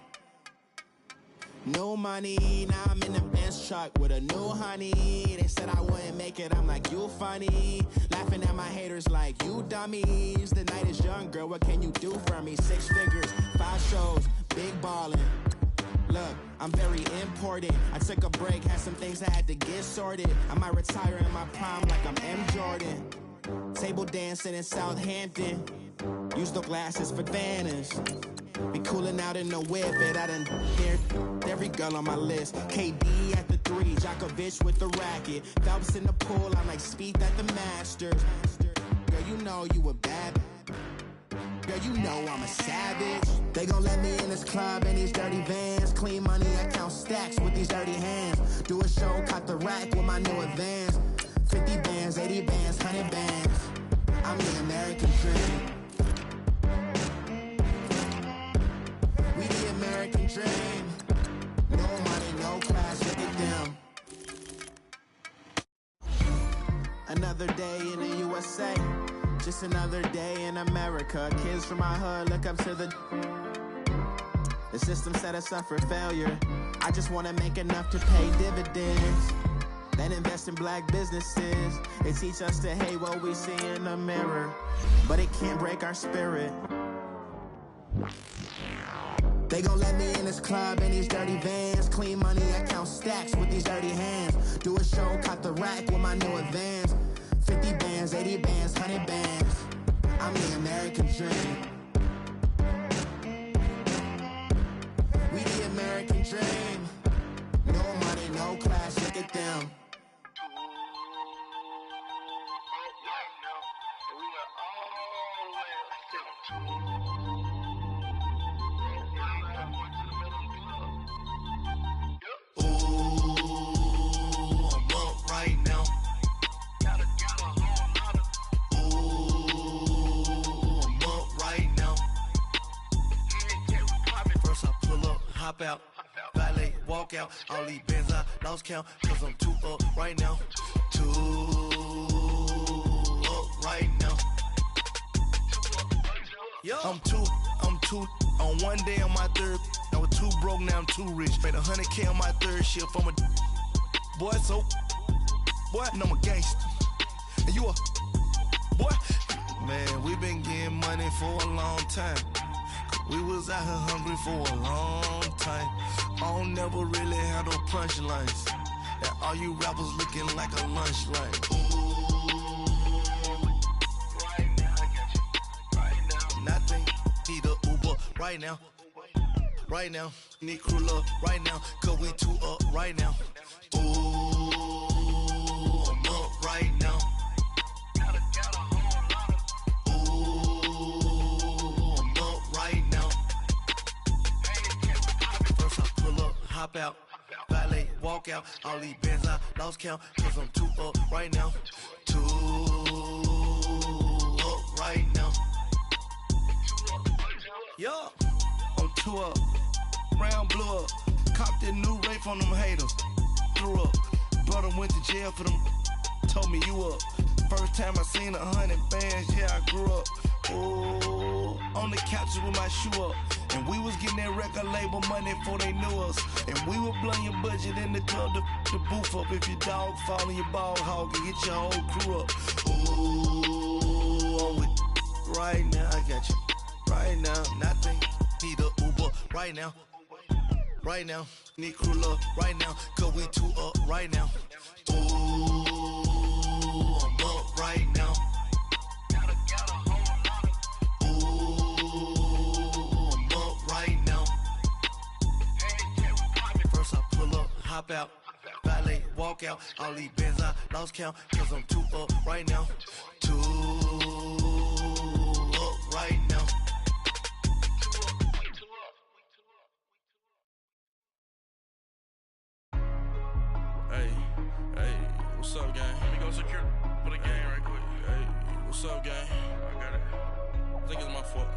No money, now I'm in the Benz truck with a new honey. They said I wouldn't make it, I'm like, you funny. Laughing at my haters like, you dummies. The night is young, girl, what can you do for me? 6 figures, 5 shows, big ballin'. Look, I'm very important. I took a break, had some things I had to get sorted. I might retire in my prime like I'm M. Jordan. Table dancing in Southampton. Use the glasses for banners. Be cooling out in the whip, and I done dared every girl on my list. KD at the 3, Djokovic with the racket. Phelps in the pool, I'm like Speed at the Masters. Girl, you know you a bad. Girl, you know I'm a savage. They gon' let me in this club in these dirty vans. Clean money, I count stacks with these dirty hands. Do a show, caught the rack with my new advance. 50 bands, 80 bands, 100 bands. I'm the American dream. We the American dream. another day in the USA. Just another day in America. Kids from my hood look up to the system set us up for failure. I just want to make enough to pay dividends, then invest in black businesses. They teach us to hate what we see in the mirror, but it can't break our spirit. They gon' let me in this club in these dirty vans. Clean money, I count stacks with these dirty hands. Do a show, cut the rack with my new advance. 50 bands, 80 bands, 100 bands. I'm the American dream. We the American dream. No money, no class, look at them. Out, valet, walk out, all these bands I lost count, cause I'm too up right now, too up right now. I'm too, on one day on my third, I was too broke, now I'm too rich, made 100K on my third shift, I'm a boy, so, boy, and I'm a gangster, and you a, boy, man, we been getting money for a long time. We was out here hungry for a long time. I don't never really have no punchlines. And all you rappers looking like a lunch line. Right now, I got you. Right now. Nothing. Need a Uber right now. Right now. Need crew up right now. Cause we too up right now. Ooh, I'm up right now. Hop out, valet, walk out, all these bands I lost count, cause I'm too up right now, too up right now. Yeah, I'm too up, round blew up, copped that new rape on them haters, threw up, brother went to jail for them, told me you up, first time I seen 100 bands, yeah I grew up, ooh, on the couches with my shoe up. And we was getting that record label money before they knew us. And we were blowing your budget in the club to the booth up. If your dog fall in your ball hog and get your whole crew up. Ooh, I'm with right now, I got you. Right now, nothing. Need a Uber right now. Right now, need crew love right now. Cause we too up right now. Ooh, I'm up right now. Hop out, valet, walk out, all these bands I lost count, cause I'm too up right now, too up right now. Hey, what's up, gang? Let me go secure for the gang right quick. Hey, what's up, gang? I got it. I think it's my fault.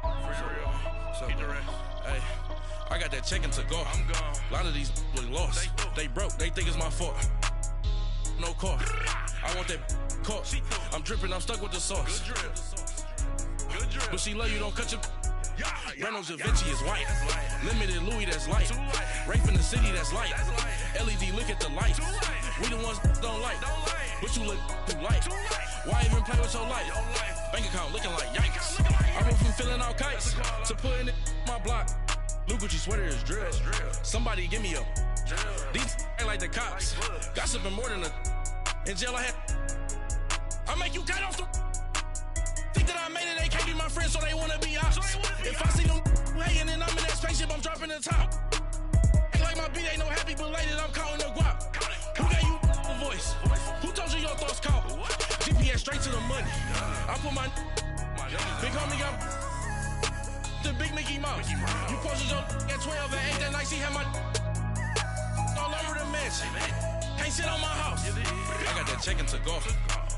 For real. What's up, the rest. Hey. I got that check-in to go. I'm gone. A lot of these was lost. They broke. They think it's my fault. No car. I want that caught. I'm dripping. I'm stuck with the sauce. Good drip. But she love you. Don't cut your. Reynolds Da Vinci is white. Limited Louis, that's light. Rape in the city, that's light. LED, look at the lights. We the ones don't like. But you look too light. Why even play with your life? Bank account looking like yikes. I went from filling out kites to putting it my block. Blue Gucci sweater is drill. Somebody give me a. These ain't like the cops. Gossiping more than a. In jail I had. I make you cut off the. Think that I made it, they can't be my friends, so they wanna be ops. If I see them hating and I'm in that spaceship, I'm dropping the top. Ain't like my beat, ain't no happy belated, I'm counting the guap. Who gave you a voice? Who told you your thoughts count? GPS straight to the money. I put my big homie got the big Mickey Mouse. You posted your at 12 and 8 that night, she had my all over the mansion. Can't sit on my house. I got that check-in to go. A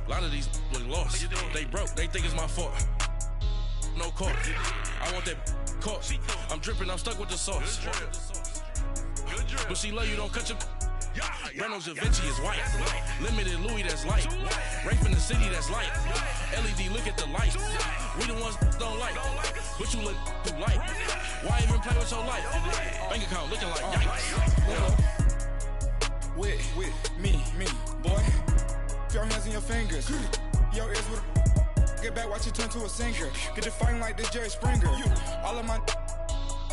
lot of these was lost. They broke, they think it's my fault. No car. I want that caught. I'm dripping, I'm stuck with the sauce. But she love you, don't cut your. Reynolds Da Vinci is white. Limited Louis that's light. Rafe in the city that's light. LED look at the light. We the ones don't like. But you look too light. Why even play with your life? Bank account looking like yikes. With me, boy. Your hands in your fingers. Your ears with get back, watch you turn to a singer. Get to fighting like this Jerry Springer. All of my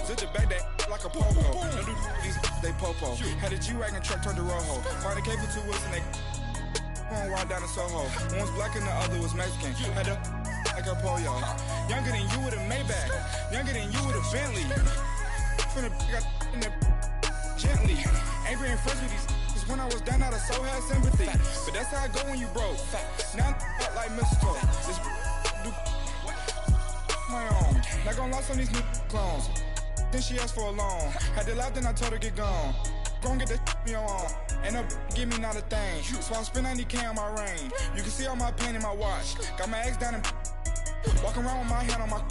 sit the back that like a pogo. Don't do these they popo. Had a G-Wagon truck turned to Rojo. Find a cable 2 wheels and they going wild down in Soho. One was black and the other was Mexican. Had a like a pollo. Younger than you with a Maybach. Younger than you with a Bentley. From the got in the gently. Angry and friends with these. Cause when I was down, I so had sympathy. But that's how I go when you broke. Now I'm like mistletoe. This do my own. Not gonna lost on these new clones. Then she asked for a loan. Had to laugh, then I told her get gone. Gon' get that me on. And up, give me not a thing. So I spend 90K on my ring. You can see all my pain in my watch. Got my ex down and walking around with my hand on my.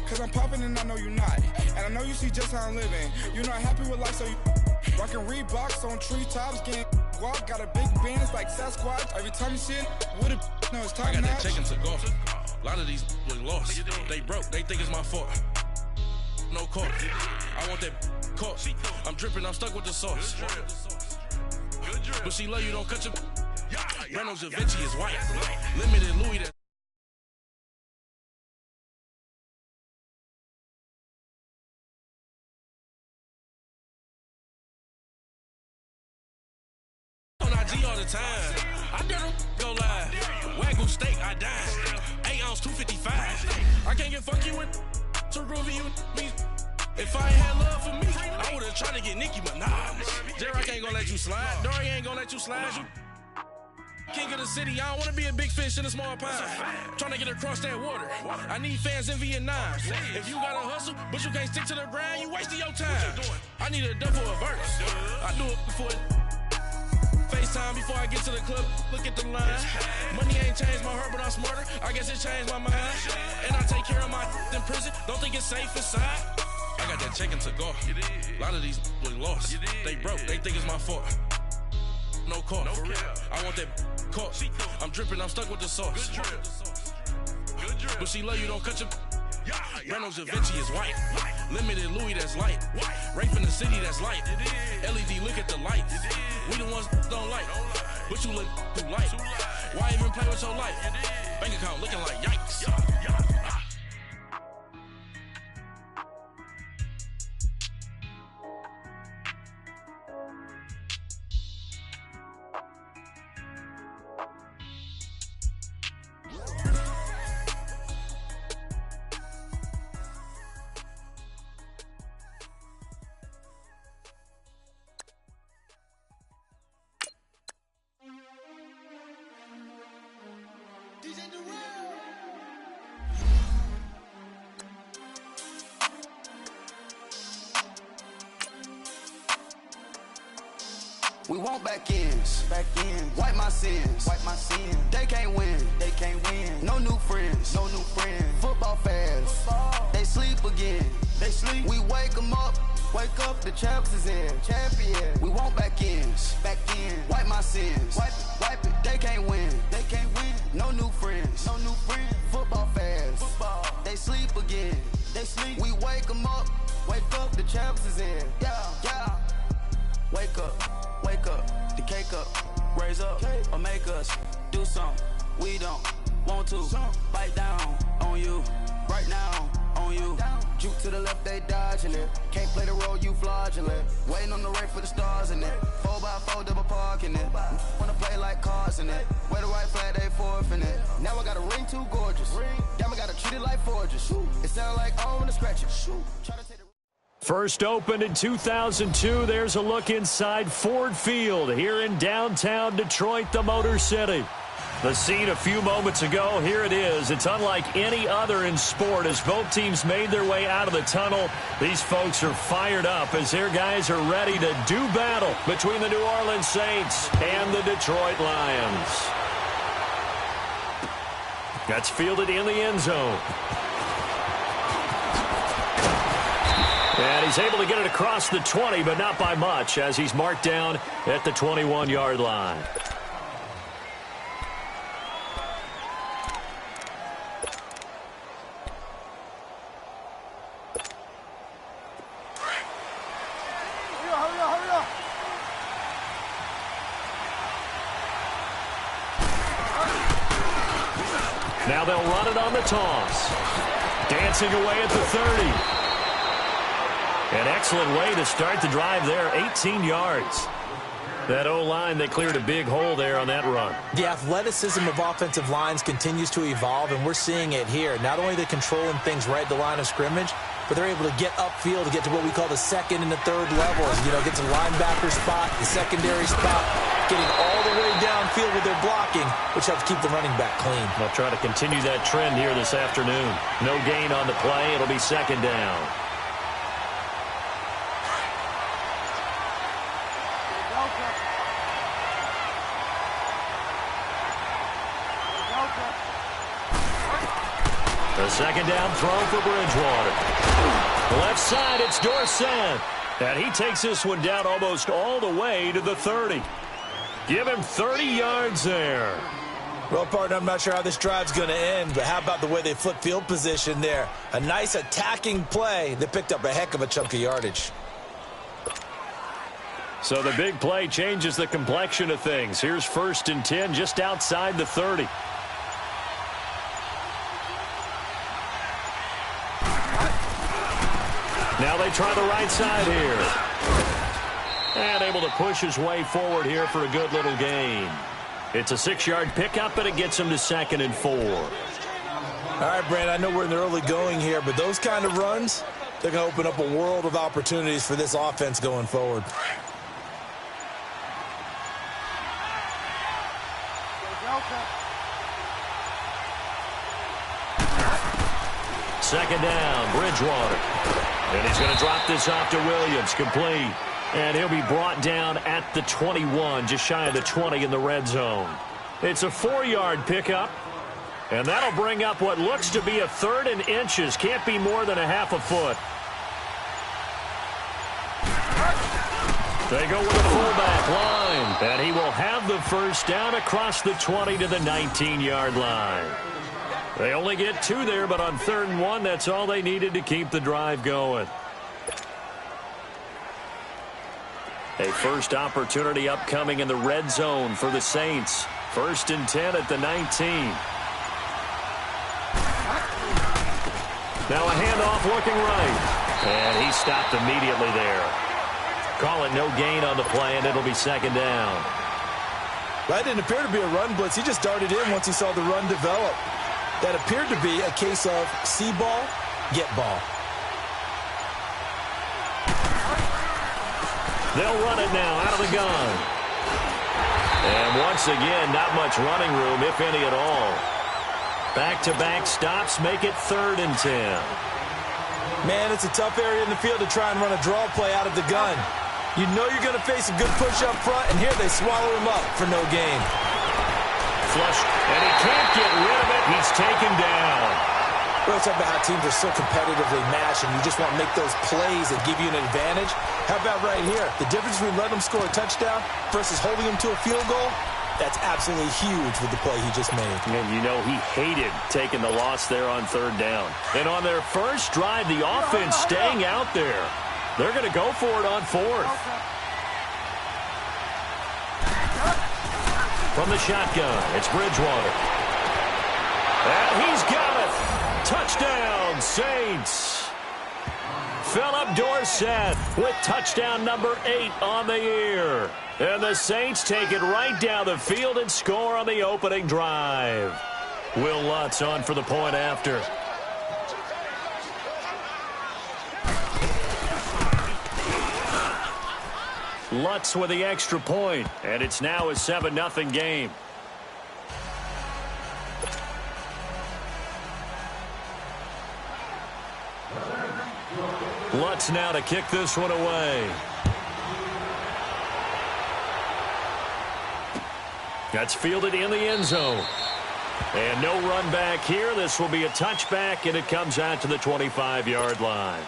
Cause I'm popping and I know you not. And I know you see just how I'm living. You're not happy with life, so you rockin' Reeboks on treetops, getting walk. Got a big band, it's like Sasquatch. Every time you see it, with it, no, it's time. I got that chicken to go. A lot of these was lost. They broke, they think it's my fault. No court. I want that court. I'm dripping, I'm stuck with the sauce. But she love you, don't cut your. Reynolds Da Vinci is white. Limited Louis that. On IG all the time. I dare them go live. Wagyu steak, I dine. 8 ounce, 255. I can't get fuck you with. So groovy you me. If I ain't had love for me, I would've tried to get Nicki Minaj. J-Rock ain't gonna let you slide. Dory ain't gonna let you slide. You king of the city, I don't wanna be a big fish in a small pond. Trying to get across that water. I need fans in Vietnam. If you gotta hustle, but you can't stick to the grind, you wasting your time. I need a double a verse. I do it before FaceTime before I get to the club, look at the line. Money ain't changed my heart, but I'm smarter. I guess it changed my mind. And I take care of my in prison. Don't think it's safe inside. I got that chicken to go. A lot of these was lost. They broke, they think it's my fault. No court, for real. I want that court. I'm dripping, I'm stuck with the sauce. But she love you, don't cut your. Reynolds Da Vinci is white. Limited Louis that's light. Rafe in the city that's light. LED look at the lights. We the ones don't like. But you look too light. Why even play with your life? Bank account looking like yikes. We want back ends, wipe my sins, They can't win, No new friends, Football fans, they sleep again, We wake them up, the champs is in, champion. We want back ends, wipe my sins, wipe it. They can't win, No new friends, Football fans, they sleep again, We wake them up, the champs is in, yeah. Wake up, the cake up, raise up, or make us do something we don't want to. Bite down on you, right now on you. Juke to the left, they dodging it. Can't play the role, you fraudulent. Waiting on the race for the stars in it. 4x4 double parking it. Wanna play like cars in it. Wear the right flag, they forfeit it. Now I got a ring too gorgeous. Damn, I gotta treat it like forges. It sound like I'm gonna scratch it. Try to take the First opened in 2002, there's a look inside Ford Field here in downtown Detroit, the Motor City. The scene a few moments ago, here it is. It's unlike any other in sport as both teams made their way out of the tunnel. These folks are fired up as their guys are ready to do battle between the New Orleans Saints and the Detroit Lions. That's fielded in the end zone. And he's able to get it across the 20, but not by much, as he's marked down at the 21-yard line. Hurry up. Now they'll run it on the toss. Dancing away at the 30. An excellent way to start the drive there, 18 yards. That O-line, they cleared a big hole there on that run. The athleticism of offensive lines continues to evolve, and we're seeing it here. Not only are they controlling things right at the line of scrimmage, but they're able to get upfield to get to what we call the second and the third levels. You know, get to the linebacker spot, the secondary spot, getting all the way downfield with their blocking, which helps keep the running back clean. They'll try to continue that trend here this afternoon. No gain on the play. It'll be second down. The second down throw for Bridgewater. Left side, it's Dorsett. And he takes this one down almost all the way to the 30. Give him 30 yards there. Well, partner, I'm not sure how this drive's going to end, but how about the way they flip field position there? A nice attacking play that picked up a heck of a chunk of yardage. So the big play changes the complexion of things. Here's 1st and 10 just outside the 30. Now they try the right side here. And able to push his way forward here for a good little gain. It's a 6-yard pickup, but it gets him to 2nd and 4. All right, Brand, I know we're in the early going here, but those kind of runs, they're going to open up a world of opportunities for this offense going forward. Second down, Bridgewater. And he's going to drop this off to Williams, complete. And he'll be brought down at the 21, just shy of the 20 in the red zone. It's a 4-yard pickup, and that'll bring up what looks to be a 3rd and inches. Can't be more than a half a foot. They go with a fullback line, and he will have the first down across the 20 to the 19-yard line. They only get 2 there, but on 3rd and 1, that's all they needed to keep the drive going. A first opportunity upcoming in the red zone for the Saints. 1st and 10 at the 19. Now a handoff looking right. And he stopped immediately there. Call it no gain on the play, and it'll be 2nd down. That didn't appear to be a run blitz. He just darted in once he saw the run develop. That appeared to be a case of see ball, get ball. They'll run it now out of the gun. And once again, not much running room, if any at all. Back-to-back stops make it 3rd and 10. Man, it's a tough area in the field to try and run a draw play out of the gun. You know you're going to face a good push up front, and here they swallow him up for no gain. Flush, and he can't get rid of it. He's taken down. We're talking about how teams are so competitively matched, and you just want to make those plays that give you an advantage. How about right here? The difference between letting them score a touchdown versus holding them to a field goal, that's absolutely huge with the play he just made. And you know he hated taking the loss there on 3rd down. And on their first drive, the offense staying out there. They're going to go for it on 4th. From the shotgun, it's Bridgewater. And he's got it. Touchdown, Saints. Philip Dorsett with touchdown number 8 on the year. And the Saints take it right down the field and score on the opening drive. Will Lutz on for the point after. Lutz with the extra point, and it's now a 7-0 game. Lutz now to kick this one away. That's fielded in the end zone. And no run back here. This will be a touchback, and it comes out to the 25-yard line.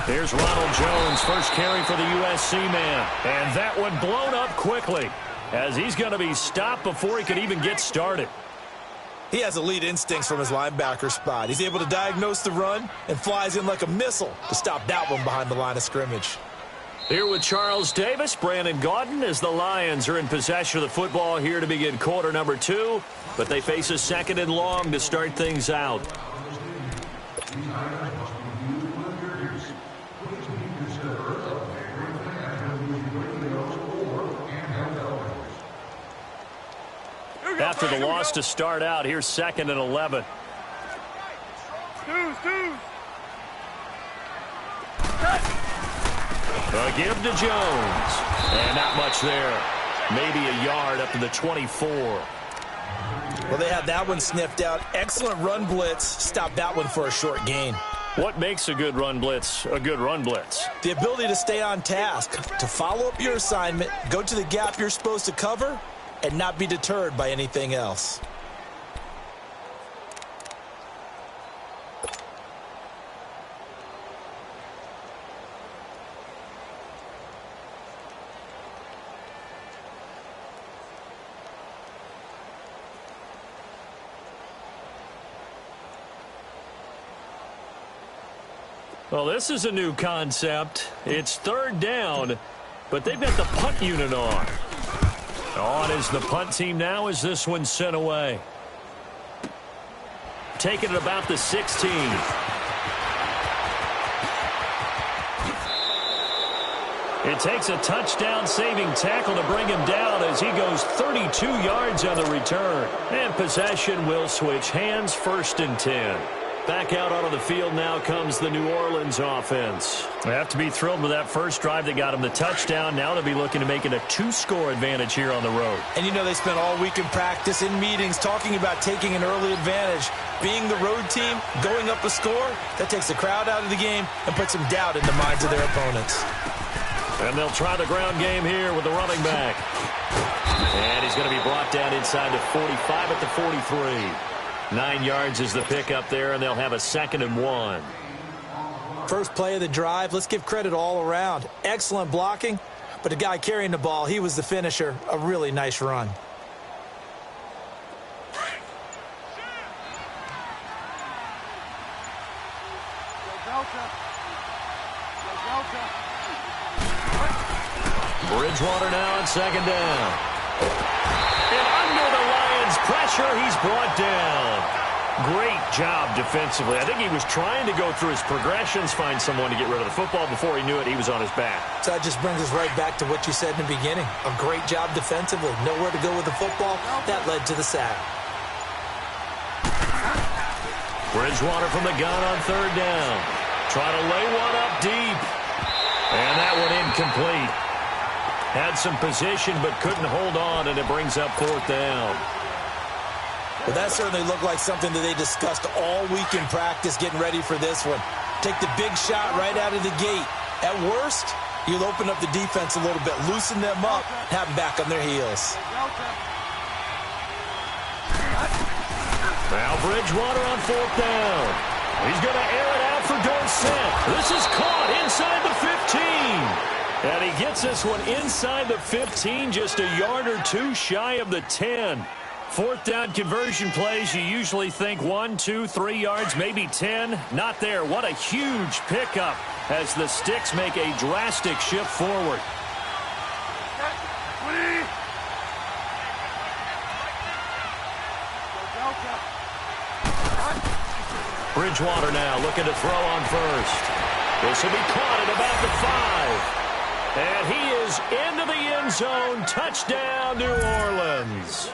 Here's Ronald Jones, first carry for the USC man. And that one blown up quickly as he's going to be stopped before he could even get started. He has elite instincts from his linebacker spot. He's able to diagnose the run and flies in like a missile to stop that one behind the line of scrimmage. Here with Charles Davis, Brandon Gaudin, as the Lions are in possession of the football here to begin quarter number 2. But they face a second and long to start things out. After the loss to start out, here's 2nd and 11. A give to Jones. And not much there. Maybe a yard up to the 24. Well, they had that one sniffed out. Excellent run blitz. Stopped that one for a short gain. What makes a good run blitz a good run blitz? The ability to stay on task, to follow up your assignment, go to the gap you're supposed to cover, and not be deterred by anything else. Well, this is a new concept. It's 3rd down, but they've got the punt unit on. On is the punt team now as this one's sent away. Taking it about the 16. It takes a touchdown-saving tackle to bring him down as he goes 32 yards on the return. And possession will switch hands, 1st and 10. Back out onto the field now comes the New Orleans offense. They have to be thrilled with that first drive that got them the touchdown. Now they'll be looking to make it a 2-score advantage here on the road. And you know they spent all week in practice, in meetings, talking about taking an early advantage. Being the road team, going up a score, that takes the crowd out of the game and puts some doubt in the minds of their opponents. And they'll try the ground game here with the running back. And he's going to be brought down inside the 45 at the 43. 9 yards is the pickup there, and they'll have a 2nd and 1. First play of the drive, let's give credit all around. Excellent blocking, but the guy carrying the ball, he was the finisher. A really nice run. Bridgewater now on 2nd down. And under the Lions' pressure, he's brought down. Great job defensively. I think he was trying to go through his progressions, find someone to get rid of the football. Before he knew it, he was on his back. So that just brings us right back to what you said in the beginning. A great job defensively. Nowhere to go with the football. That led to the sack. Bridgewater from the gun on 3rd down. Trying to lay one up deep. And that one incomplete. Had some position but couldn't hold on, and it brings up 4th down. Well, that certainly looked like something that they discussed all week in practice getting ready for this one. Take the big shot right out of the gate. At worst, you'll open up the defense a little bit, loosen them up, have them back on their heels. Now Bridgewater on 4th down. He's going to air it out for Dorsett. This is caught inside the 15. And he gets this one inside the 15, just a yard or 2 shy of the 10. 4th down conversion plays, you usually think 1, 2, 3 yards, maybe 10. Not there. What a huge pickup as the Sticks make a drastic shift forward. Bridgewater now looking to throw on 1st. This will be caught at about the 5. And he is into the end zone. Touchdown, New Orleans.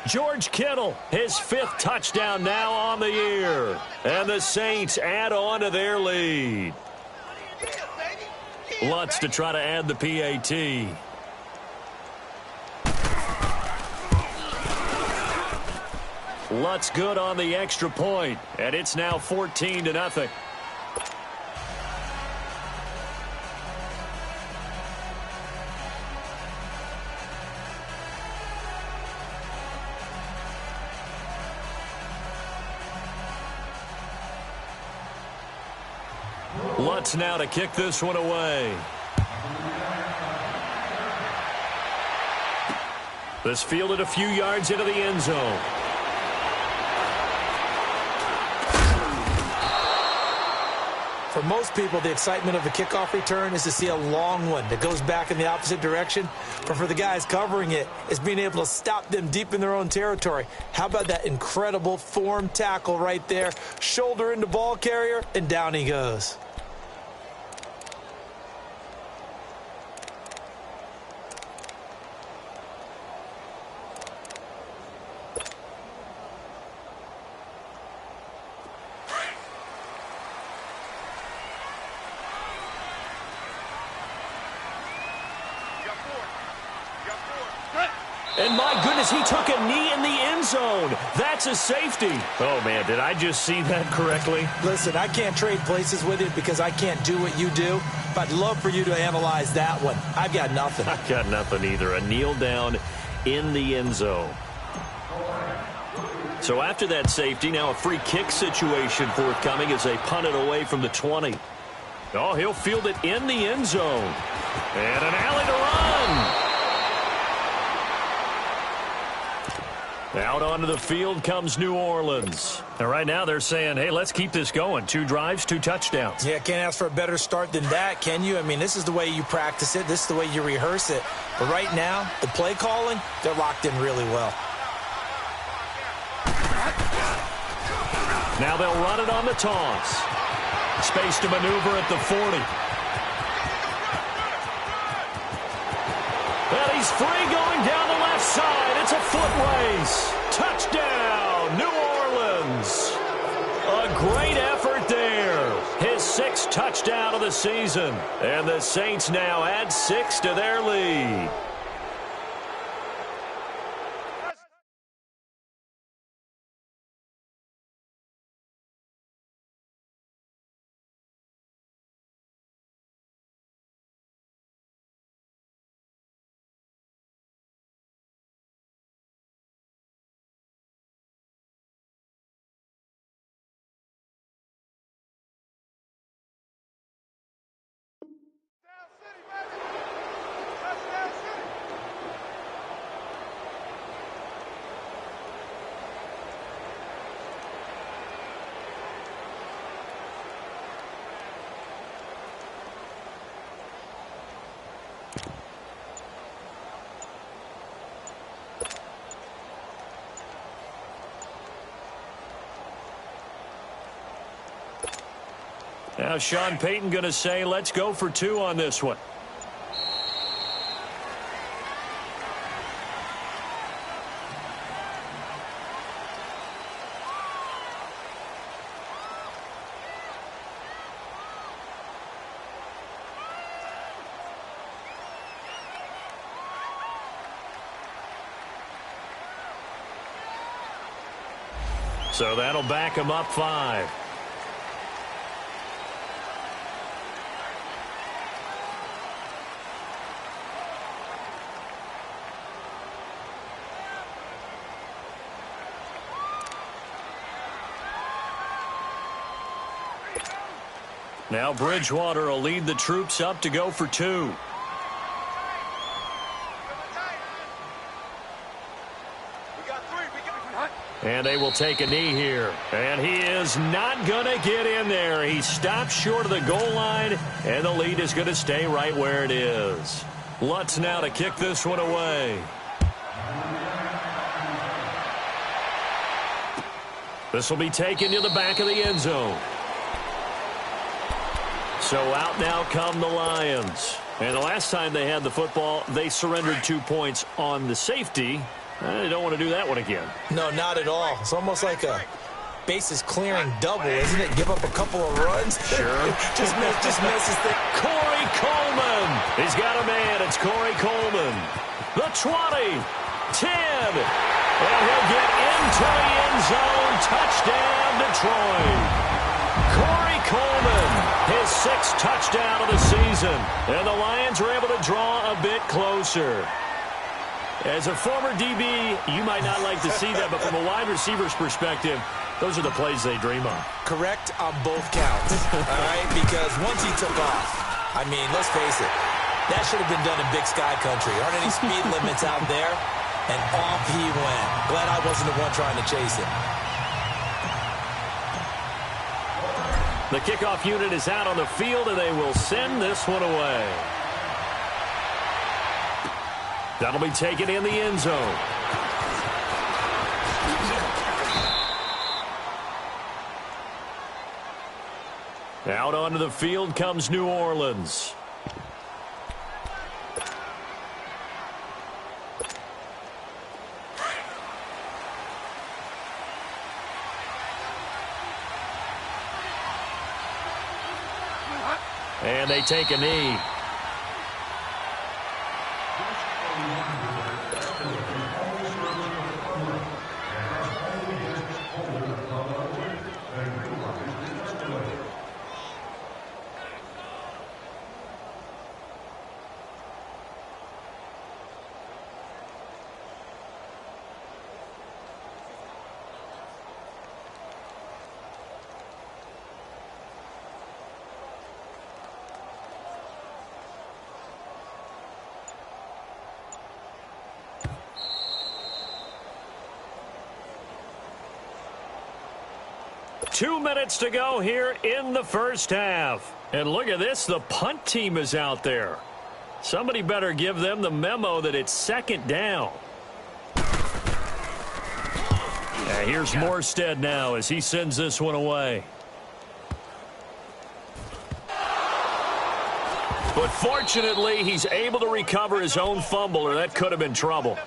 George Kittle, his 5th touchdown now on the year. And the Saints add on to their lead. Lutz to try to add the PAT. Lutz good on the extra point. And it's now 14-0. Lutz now to kick this one away. This fielded a few yards into the end zone. For most people, the excitement of a kickoff return is to see a long one that goes back in the opposite direction. But for the guys covering it, it's being able to stop them deep in their own territory. How about that incredible form tackle right there? Shoulder into ball carrier, and down he goes. And my goodness, he took a knee in the end zone. That's a safety. Oh, man, did I just see that correctly? Listen, I can't trade places with you because I can't do what you do. But I'd love for you to analyze that one. I've got nothing. I've got nothing either. A kneel down in the end zone. So after that safety, now a free kick situation forthcoming as they punt it away from the 20. Oh, he'll field it in the end zone. And an alley to run. Out onto the field comes New Orleans. And right now they're saying, hey, let's keep this going. 2 drives, 2 touchdowns. Yeah, can't ask for a better start than that, can you? I mean, this is the way you practice it. This is the way you rehearse it. But right now, the play calling, they're locked in really well. Now they'll run it on the toss. Space to maneuver at the 40. And he's free going down the left side. It's a foot race. Touchdown, New Orleans. A great effort there. His 6th touchdown of the season. And the Saints now add 6 to their lead. Now Sean Payton going to say, let's go for 2 on this one. So that'll back him up 5. Now Bridgewater will lead the troops up to go for 2. And they will take a knee here. And he is not going to get in there. He stops short of the goal line, and the lead is going to stay right where it is. Lutz now to kick this one away. This will be taken to the back of the end zone. So out now come the Lions. And the last time they had the football, they surrendered 2 points on the safety. They don't want to do that one again. No, not at all. It's almost like a bases clearing double, isn't it? Give up a couple of runs. Sure. just misses the... Corey Coleman. He's got a man. It's Corey Coleman. The 20. 10. And he'll get into the end zone. Touchdown, Detroit. Corey Coleman, his 6th touchdown of the season. And the Lions were able to draw a bit closer. As a former DB, you might not like to see that, but from a wide receiver's perspective, Those are the plays they dream of. Correct on both counts, all right? Because once he took off, I mean, let's face it, that should have been done in Big Sky Country. Aren't any speed limits out there? And off he went. Glad I wasn't the one trying to chase him. The kickoff unit is out on the field, and they will send this one away. That'll be taken in the end zone. Out onto the field comes New Orleans. And they take a knee. Two minutes to go here in the first half. And look at this, the punt team is out there. Somebody better give them the memo that it's second down. And here's Morstead now as he sends this one away. But fortunately, he's able to recover his own fumble, or that could have been trouble.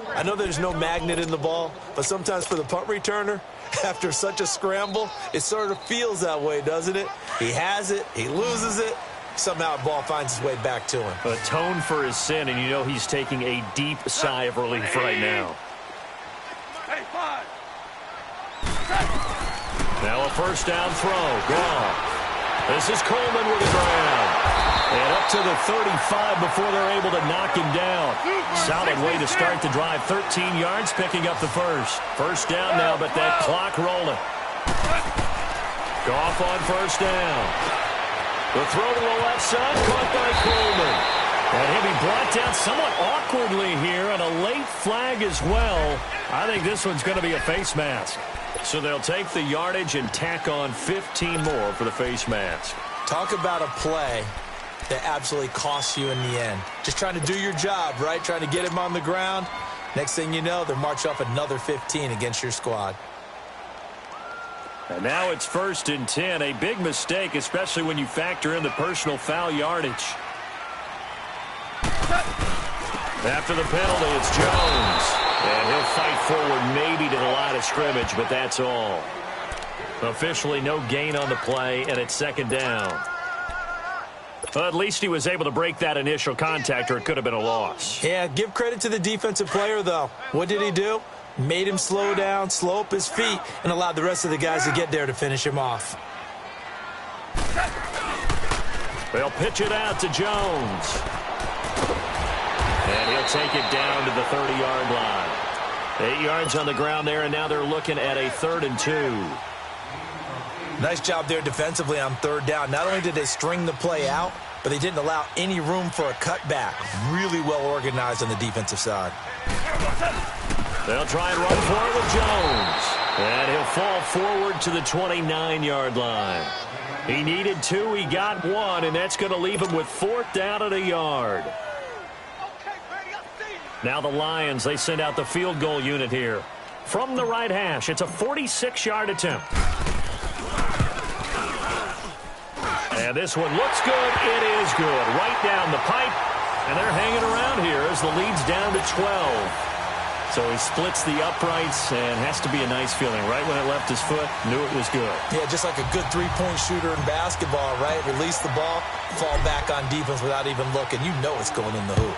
I know there's no magnet in the ball, but sometimes for the punt returner, after such a scramble, it sort of feels that way, doesn't it? He has it, he loses it, somehow the ball finds its way back to him. Atone for his sin, and you know he's taking a deep sigh of relief right now. Now a first down throw, gone. This is Coleman with a grab. And up to the 35 before they're able to knock him down. Solid way to start the drive. 13 yards, picking up the first. First down now, but that clock rolling. Goff on first down. The throw to the left side, caught by Coleman. And he'll be brought down somewhat awkwardly here, and a late flag as well. I think this one's going to be a face mask. So they'll take the yardage and tack on 15 more for the face mask. Talk about a play that absolutely costs you in the end. Just trying to do your job, right? Trying to get him on the ground. Next thing you know, they're marching off another 15 against your squad. And now it's 1st and 10. A big mistake, especially when you factor in the personal foul yardage. After the penalty, it's Jones. And he'll fight forward maybe to the line of scrimmage, but that's all. Officially no gain on the play, and it's second down. Well, at least he was able to break that initial contact, or it could have been a loss. Yeah, give credit to the defensive player, though. What did he do? Made him slow down, slow up his feet, and allowed the rest of the guys to get there to finish him off. They'll pitch it out to Jones. And he'll take it down to the 30-yard line. 8 yards on the ground there, and now they're looking at a 3rd and 2. Nice job there defensively on 3rd down. Not only did they string the play out, but they didn't allow any room for a cutback. Really well organized on the defensive side. They'll try and run for it with Jones. And he'll fall forward to the 29-yard line. He needed 2, he got 1, and that's going to leave him with 4th down at a yard. Now the Lions, they send out the field goal unit here. From the right hash, it's a 46-yard attempt. And this one looks good. It is good. Right down the pipe. And they're hanging around here as the lead's down to 12. So he splits the uprights and has to be a nice feeling. Right when it left his foot, knew it was good. Yeah, just like a good three-point shooter in basketball, right? Release the ball, fall back on defense without even looking. You know it's going in the hoop.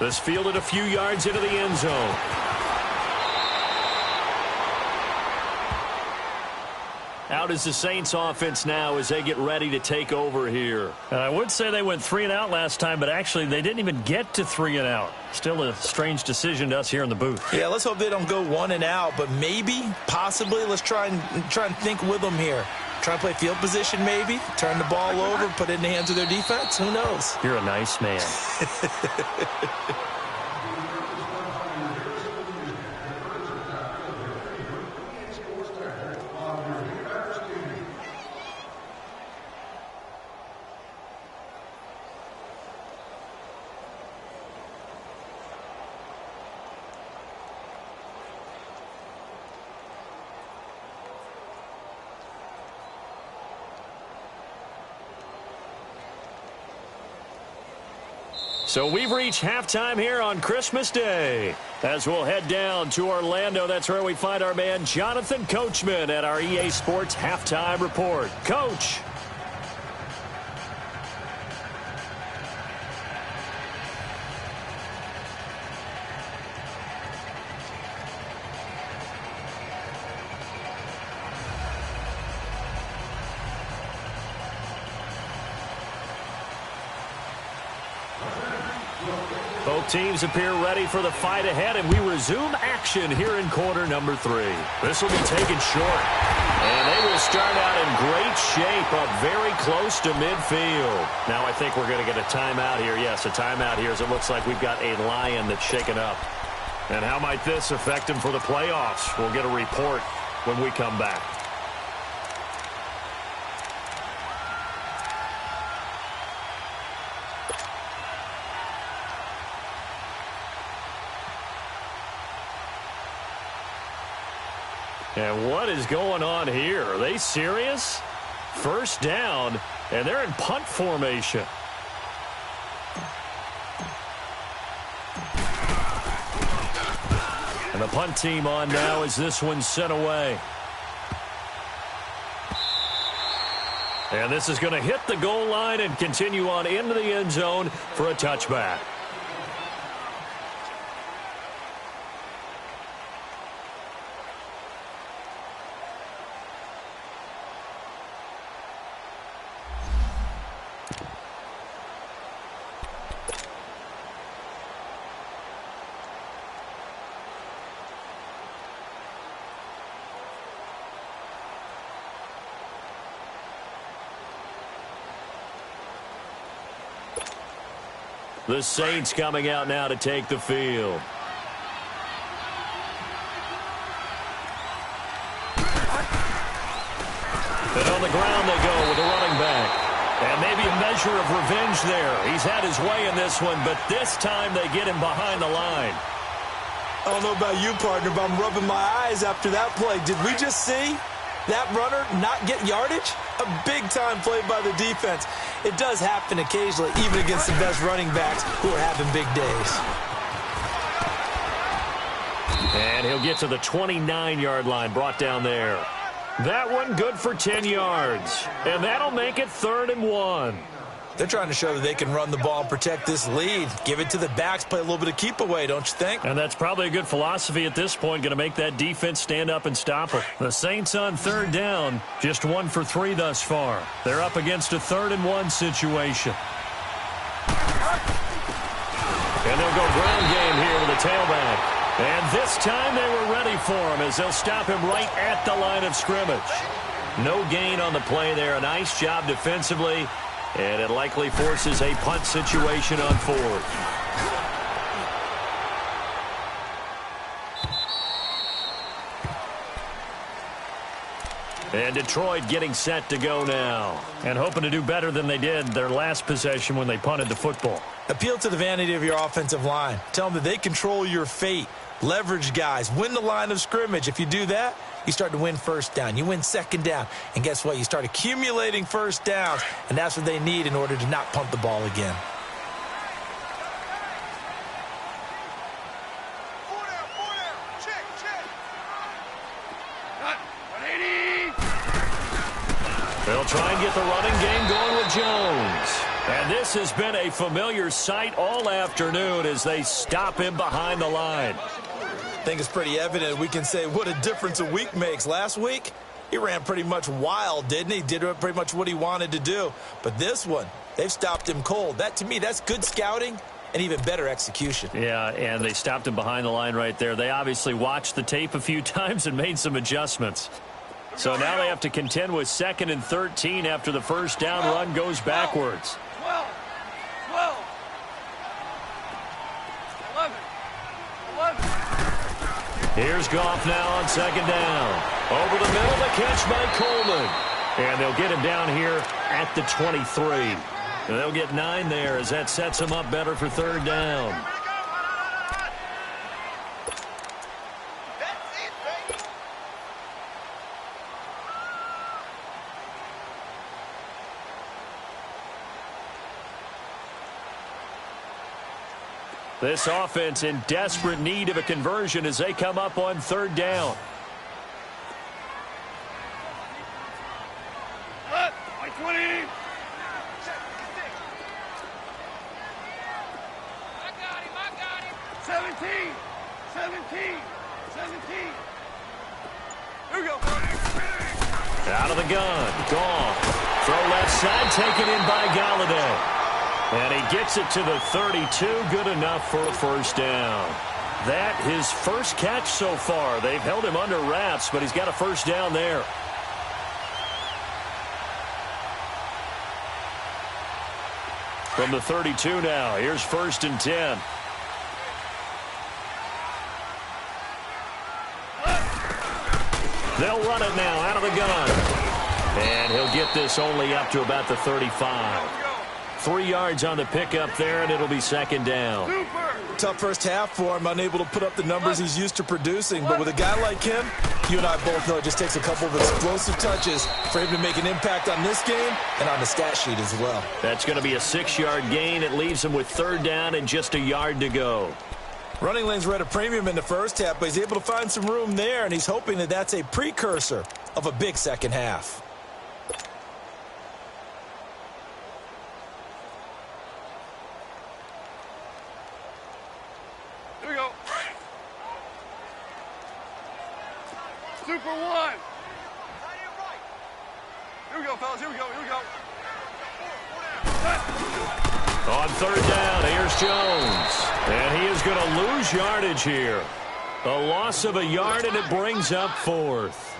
This fielded a few yards into the end zone. Out is the Saints offense now as they get ready to take over here. I would say they went 3 and out last time, but actually they didn't even get to 3 and out. Still a strange decision to us here in the booth. Yeah, let's hope they don't go 1 and out, but maybe, possibly, let's try and think with them here. Try and play field position maybe, turn the ball over, put it in the hands of their defense. Who knows? You're a nice man. So we've reached halftime here on Christmas Day. As we'll head down to Orlando, that's where we find our man Jonathan Coachman at our EA Sports Halftime Report. Coach. Both teams appear ready for the fight ahead, and we resume action here in quarter number 3. This will be taken short, and they will start out in great shape up very close to midfield. Now I think we're going to get a timeout here. Yes, a timeout here as it looks like we've got a Lion that's shaken up. And how might this affect him for the playoffs? We'll get a report when we come back. And what is going on here? Are they serious? First down, and they're in punt formation. And the punt team on now as this one's sent away. And this is going to hit the goal line and continue on into the end zone for a touchback. The Saints coming out now to take the field. And on the ground they go with a running back. And maybe a measure of revenge there. He's had his way in this one, but this time they get him behind the line. I don't know about you, partner, but I'm rubbing my eyes after that play. Did we just see that runner not get yardage? A big-time play by the defense. It does happen occasionally, even against the best running backs who are having big days. And he'll get to the 29-yard line, brought down there. That one good for 10 yards. And that'll make it 3rd and 1. They're trying to show that they can run the ball and protect this lead. Give it to the backs, play a little bit of keep away, don't you think? And that's probably a good philosophy at this point, going to make that defense stand up and stop it. The Saints on 3rd down, just 1 for 3 thus far. They're up against a 3rd and 1 situation. And they'll go ground game here with a tailback. And this time they were ready for him as they'll stop him right at the line of scrimmage. No gain on the play there. A nice job defensively. And it likely forces a punt situation on 4th. And Detroit getting set to go now. And hoping to do better than they did their last possession when they punted the football. Appeal to the vanity of your offensive line. Tell them that they control your fate. Leverage guys. Win the line of scrimmage. If you do that, you start to win 1st down. You win 2nd down. And guess what? You start accumulating 1st downs. And that's what they need in order to not punt the ball again. They'll try and get the running game going with Jones. And this has been a familiar sight all afternoon as they stop him behind the line. I think it's pretty evident we can say what a difference a week makes. Last week, he ran pretty much wild, didn't he? Did pretty much what he wanted to do. But this one, they've stopped him cold. That, to me, that's good scouting and even better execution. Yeah, and they stopped him behind the line right there. They obviously watched the tape a few times and made some adjustments. So now they have to contend with 2nd and 13 after the first down run goes backwards. 12, 11. Here's Goff now on 2nd down. Over the middle, the catch by Coleman. And they'll get him down here at the 23. And they'll get 9 there as that sets him up better for 3rd down. This offense in desperate need of a conversion as they come up on 3rd down. By 20. I got him. 17. Here we go. Out of the gun. Gone. Throw left side, taken in by Galladay. And he gets it to the 32. Good enough for a first down. That his first catch so far. They've held him under wraps, but he's got a first down there. From the 32 now, here's 1st and 10. They'll run it now out of the gun. And he'll get this only up to about the 35. 3 yards on the pickup there, and it'll be 2nd down. Tough first half for him, unable to put up the numbers he's used to producing. But with a guy like him, you and I both know it just takes a couple of explosive touches for him to make an impact on this game and on the stat sheet as well. That's going to be a 6-yard gain. It leaves him with 3rd down and just a yard to go. Running lanes were at a premium in the first half, but he's able to find some room there, and he's hoping that that's a precursor of a big second half. Here we go. Super 1. Here we go, fellas. Here we go. On 3rd down, here's Jones. And he is going to lose yardage here. A loss of a yard, and it brings up 4th.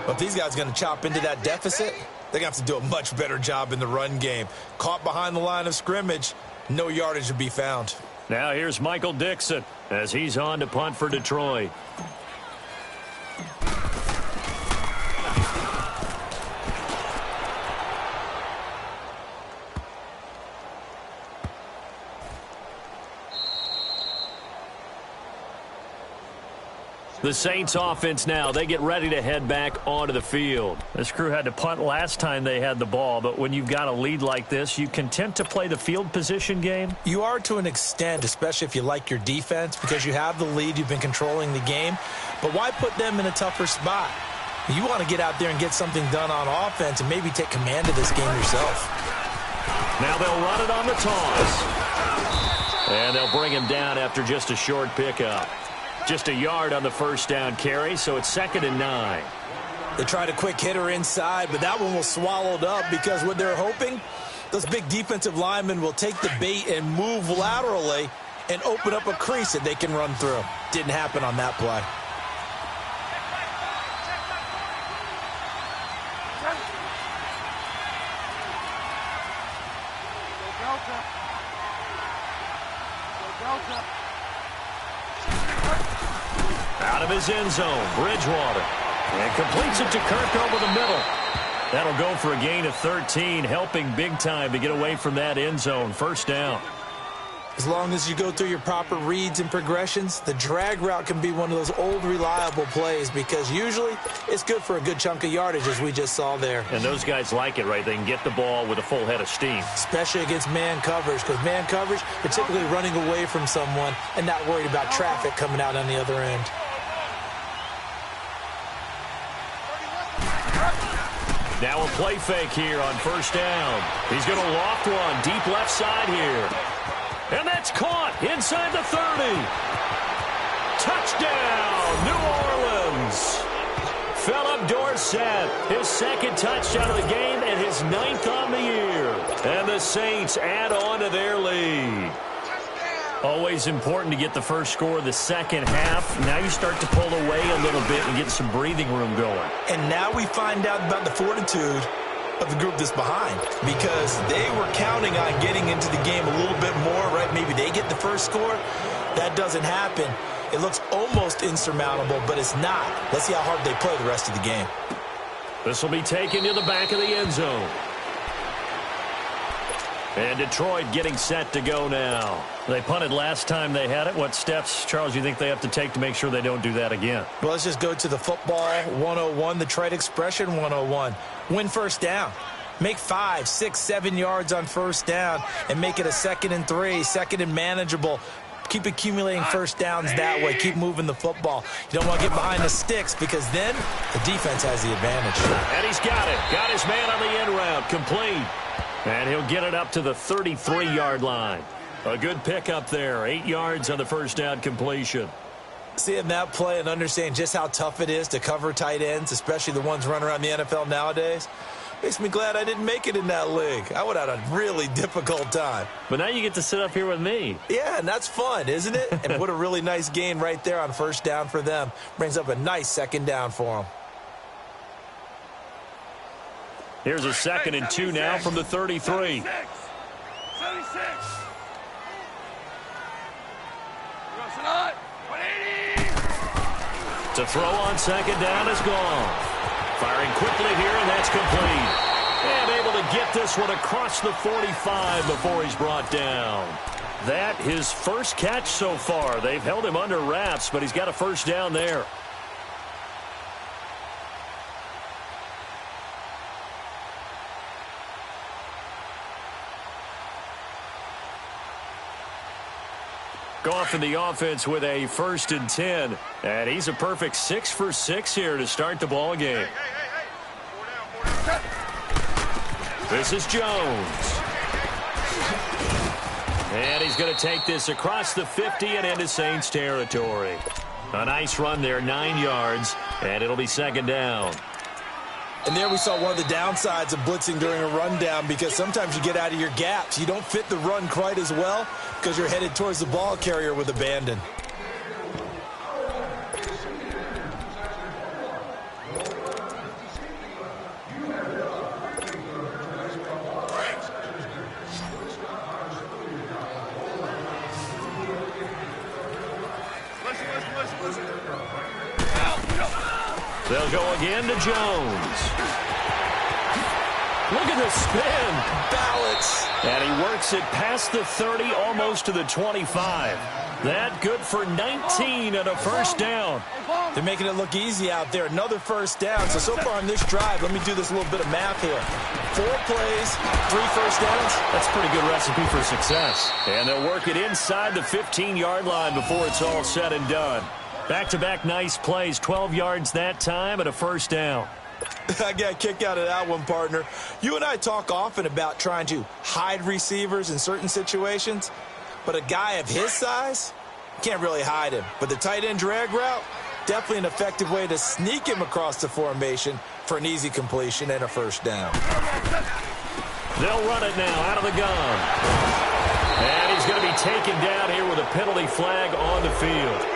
But if these guys are going to chop into that deficit, they're going to have to do a much better job in the run game. Caught behind the line of scrimmage, no yardage to be found. Now here's Michael Dixon as he's on to punt for Detroit. The Saints offense now, they get ready to head back onto the field. This crew had to punt last time they had the ball, but when you've got a lead like this, you content to play the field position game? You are to an extent, especially if you like your defense, because you have the lead, you've been controlling the game. But why put them in a tougher spot? You want to get out there and get something done on offense and maybe take command of this game yourself. Now they'll run it on the toss. And they'll bring him down after just a short pickup. Just a yard on the first down carry, so it's 2nd and 9. They tried a quick hitter inside, but that one was swallowed up because what they're hoping, those big defensive linemen will take the bait and move laterally and open up a crease that they can run through. Didn't happen on that play. Out of his end zone, Bridgewater. And completes it to Kirk over the middle. That'll go for a gain of 13, helping big time to get away from that end zone. First down. As long as you go through your proper reads and progressions, the drag route can be one of those old reliable plays because usually it's good for a good chunk of yardage, as we just saw there. And those guys like it, right? They can get the ball with a full head of steam. Especially against man coverage, because man coverage, particularly running away from someone and not worried about traffic coming out on the other end. Now a play fake here on first down. He's going to loft one deep left side here. And that's caught inside the 30. Touchdown, New Orleans. Philip Dorsett, his second touchdown of the game and his 9th on the year. And the Saints add on to their lead. Always important to get the first score of the second half. Now you start to pull away a little bit and get some breathing room going. And now we find out about the fortitude of the group that's behind, because they were counting on getting into the game a little bit more, right? Maybe they get the first score. That doesn't happen. It looks almost insurmountable, but it's not. Let's see how hard they play the rest of the game. This will be taken to the back of the end zone. And Detroit getting set to go now. They punted last time they had it. What steps, Charles, do you think they have to take to make sure they don't do that again? Well, let's just go to the football 101, the trite expression 101. Win first down. Make 5, 6, 7 yards on first down and make it a 2nd and 3, 2nd and manageable. Keep accumulating first downs that way. Keep moving the football. You don't want to get behind the sticks because then the defense has the advantage. And he's got it. Got his man on the end route. Complete. And he'll get it up to the 33-yard line. A good pickup there. 8 yards on the first down completion. Seeing that play and understanding just how tough it is to cover tight ends, especially the ones running around the NFL nowadays, makes me glad I didn't make it in that league. I would have had a really difficult time. But now you get to sit up here with me. Yeah, and that's fun, isn't it? And what a really nice gain right there on first down for them. Brings up a nice 2nd down for them. Here's a 2nd and 2 now from the 33. 76. To throw on 2nd down is gone. Firing quickly here, and that's complete. And able to get this one across the 45 before he's brought down. That his first catch so far. They've held him under wraps, but he's got a first down there. Goff in the offense with a 1st and 10. And he's a perfect 6 for 6 here to start the ball game. This is Jones. And he's going to take this across the 50 and into Saints territory. A nice run there, 9 yards, and it'll be 2nd down. And there we saw one of the downsides of blitzing during a rundown, because sometimes you get out of your gaps. You don't fit the run quite as well because you're headed towards the ball carrier with abandon. They'll go again to Jones. Look at the spin. Balance. And he works it past the 30, almost to the 25. That good for 19 and a first down. They're making it look easy out there. Another first down. So far on this drive, let me do this little bit of math here. 4 plays, 3 first downs. That's a pretty good recipe for success. And they'll work it inside the 15-yard line before it's all said and done. Back-to-back nice plays, 12 yards that time and a first down. I got a kick out of that one, partner. You and I talk often about trying to hide receivers in certain situations, but a guy of his size, can't really hide him. But the tight end drag route, definitely an effective way to sneak him across the formation for an easy completion and a first down. They'll run it now out of the gun. And he's going to be taken down here with a penalty flag on the field.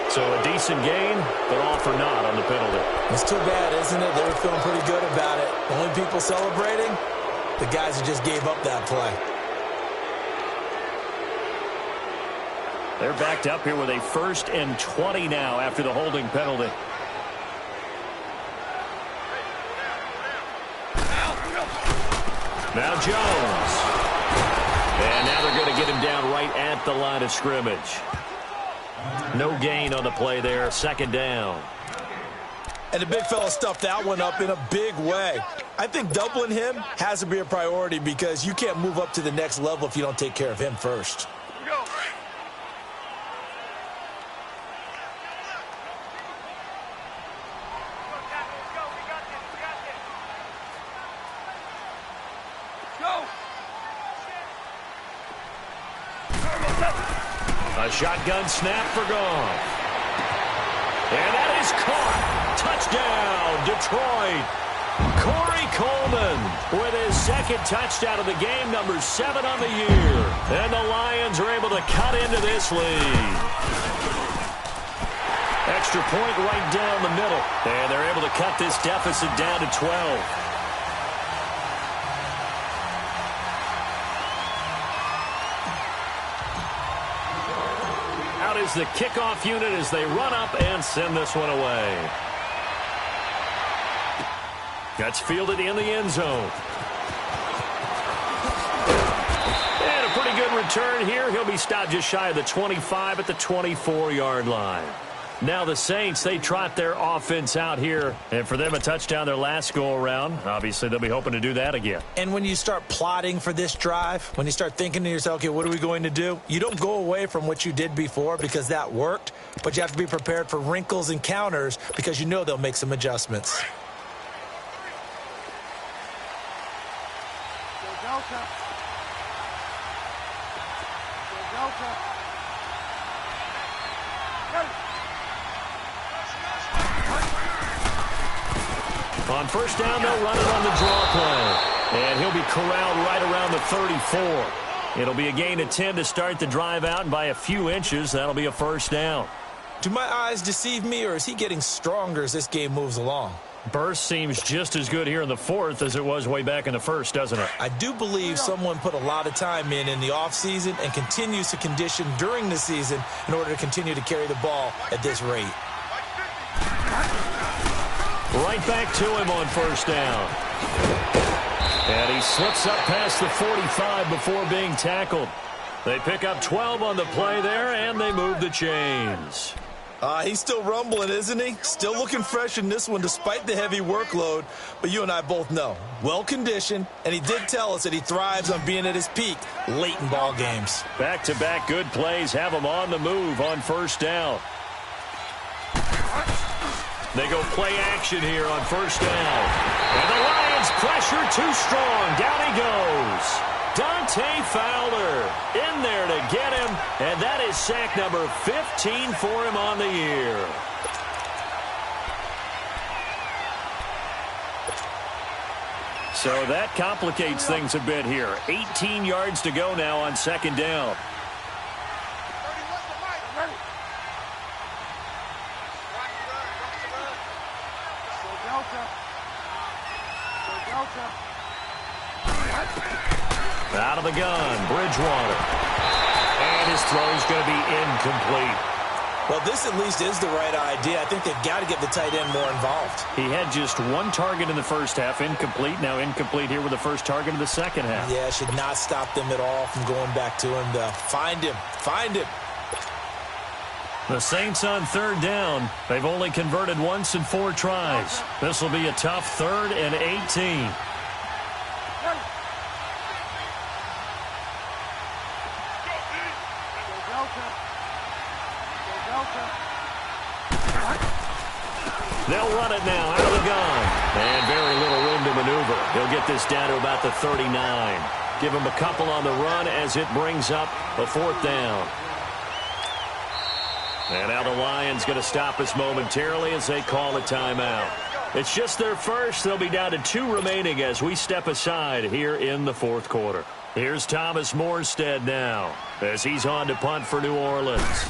So a decent gain, but all for naught on the penalty. It's too bad, isn't it? They were feeling pretty good about it. The only people celebrating, the guys who just gave up that play. They're backed up here with a 1st and 20 now after the holding penalty. Now Jones. And now they're going to get him down right at the line of scrimmage. No gain on the play there. 2nd down. And the big fella stuffed that one up in a big way. I think doubling him has to be a priority because you can't move up to the next level if you don't take care of him first. A shotgun snap for Goff. And that is caught. Touchdown, Detroit. Corey Coleman with his second touchdown of the game, number 7 on the year. And the Lions are able to cut into this lead. Extra point right down the middle. And they're able to cut this deficit down to 12. Out is the kickoff unit as they run up and send this one away. That's fielded in the end zone. And a pretty good return here. He'll be stopped just shy of the 25 at the 24-yard line. Now the Saints, they trot their offense out here. And for them, a touchdown their last go-around. Obviously, they'll be hoping to do that again. And when you start plotting for this drive, when you start thinking to yourself, okay, what are we going to do? You don't go away from what you did before because that worked. But you have to be prepared for wrinkles and counters because you know they'll make some adjustments. On first down, they'll run it on the draw play. And he'll be corralled right around the 34. It'll be a gain of 10 to start the drive out, and by a few inches, that'll be a first down. Do my eyes deceive me, or is he getting stronger as this game moves along? Burst seems just as good here in the fourth as it was way back in the first, doesn't it? I do believe someone put a lot of time in the offseason and continues to condition during the season in order to continue to carry the ball at this rate. Right back to him on first down. And he slips up past the 45 before being tackled. They pick up 12 on the play there, and they move the chains. He's still rumbling, isn't he? Still looking fresh in this one despite the heavy workload. But you and I both know, well-conditioned, and he did tell us that he thrives on being at his peak late in ball games. Back-to-back good plays have him on the move on first down. They go play action here on first down. And the Lions pressure too strong. Down he goes. Dante Fowler in there to get him. And that is sack number 15 for him on the year. So that complicates things a bit here. 18 yards to go now on second down. Out of the gun, Bridgewater. And his throw's going to be incomplete. Well, this at least is the right idea. I think they've got to get the tight end more involved. He had just one target in the first half, incomplete. Now incomplete here with the first target of the second half. Yeah, should not stop them at all from going back to him to find him. Find him. The Saints on third down. They've only converted once in 4 tries. This will be a tough 3rd and 18. They'll run it now out of the gun. And very little room to maneuver. He'll get this down to about the 39. Give him a couple on the run as it brings up a 4th down. And now the Lions going to stop us momentarily as they call a timeout. It's just their first. They'll be down to 2 remaining as we step aside here in the 4th quarter. Here's Thomas Morstead now as he's on to punt for New Orleans.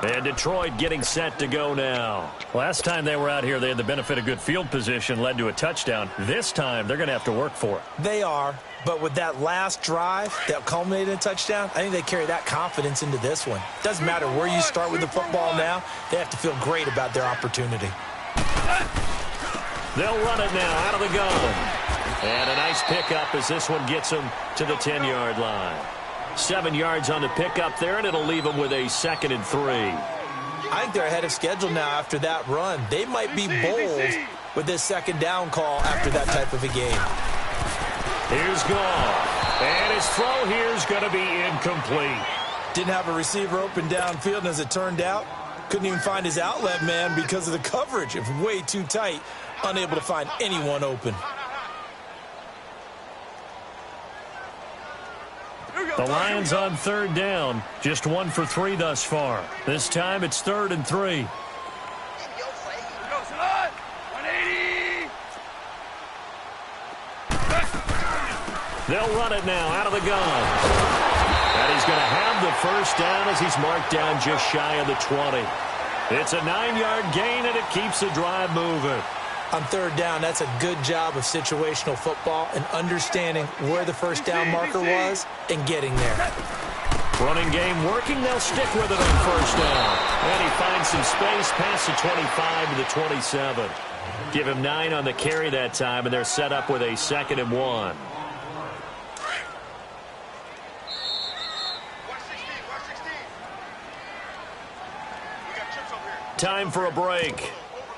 And Detroit getting set to go now. Last time they were out here, they had the benefit of good field position, led to a touchdown. This time, they're going to have to work for it. They are, but with that last drive that culminated in a touchdown, I think they carry that confidence into this one. Doesn't matter where you start with the football now, they have to feel great about their opportunity. They'll run it now out of the gun. And a nice pickup as this one gets them to the 10-yard line. 7 yards on the pickup there, and it'll leave them with a 2nd and 3. I think they're ahead of schedule now after that run. They might be bold with this 2nd down call after that type of a game. Here's Goff. And his throw here is going to be incomplete. Didn't have a receiver open downfield, and as it turned out, couldn't even find his outlet man because of the coverage. It was way too tight, unable to find anyone open. The Lions on third down, just 1 for 3 thus far. This time it's 3rd and 3. They'll run it now out of the gun. And he's going to have the first down as he's marked down just shy of the 20. It's a 9-yard gain, and it keeps the drive moving. On third down, that's a good job of situational football and understanding where the first down marker was and getting there. Running game working. They'll stick with it on first down. And he finds some space past the 25 to the 27. Give him 9 on the carry that time, and they're set up with a 2nd and 1. Time for a break.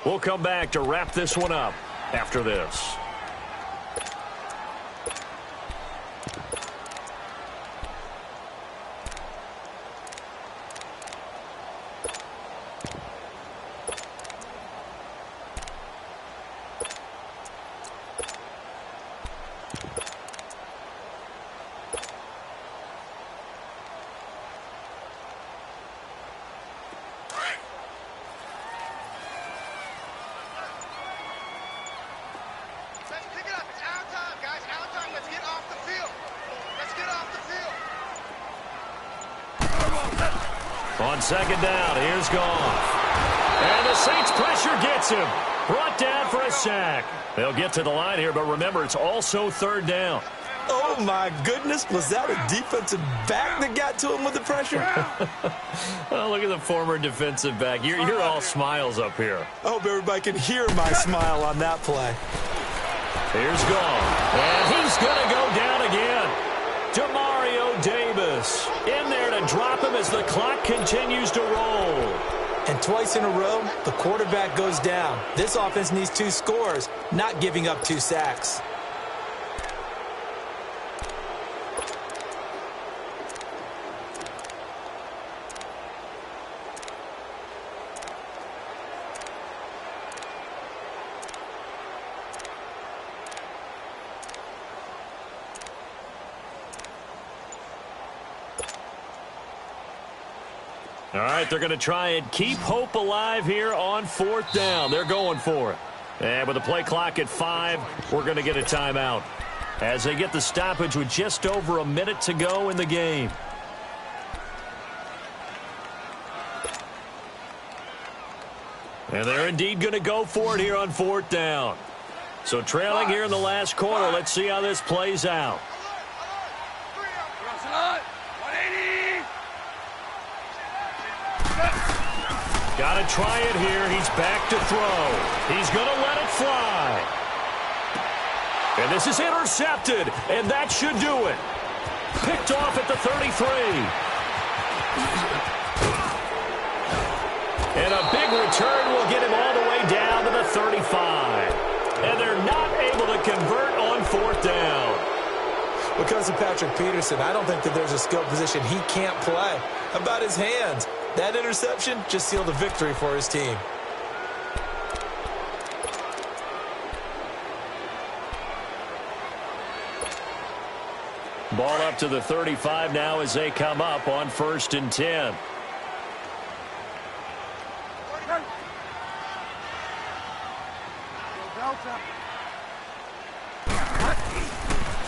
We'll come back to wrap this one up after this. On second down, here's Goff. And the Saints pressure gets him. Brought down for a sack. They'll get to the line here, but remember, it's also third down. Oh, my goodness. Was that a defensive back that got to him with the pressure? Oh, look at the former defensive back. You're all smiles up here. I hope everybody can hear my smile on that play. Here's Goff. And he's going to go down again. Demario Davis in there to drop him as the clock continues to roll. And twice in a row, the quarterback goes down. This offense needs 2 scores, not giving up 2 sacks. All right, they're going to try and keep hope alive here on 4th down. They're going for it. And with the play clock at 5, we're going to get a timeout as they get the stoppage with just over a minute to go in the game. And they're indeed going to go for it here on 4th down. So trailing here in the last quarter, let's see how this plays out. Got to try it here. He's back to throw. He's going to let it fly. And this is intercepted, and that should do it. Picked off at the 33. And a big return will get him all the way down to the 35. And they're not able to convert on 4th down. Because of Patrick Peterson, I don't think that there's a skill position he can't play. How about his hands? That interception just sealed a victory for his team. Ball up to the 35 now as they come up on 1st and 10.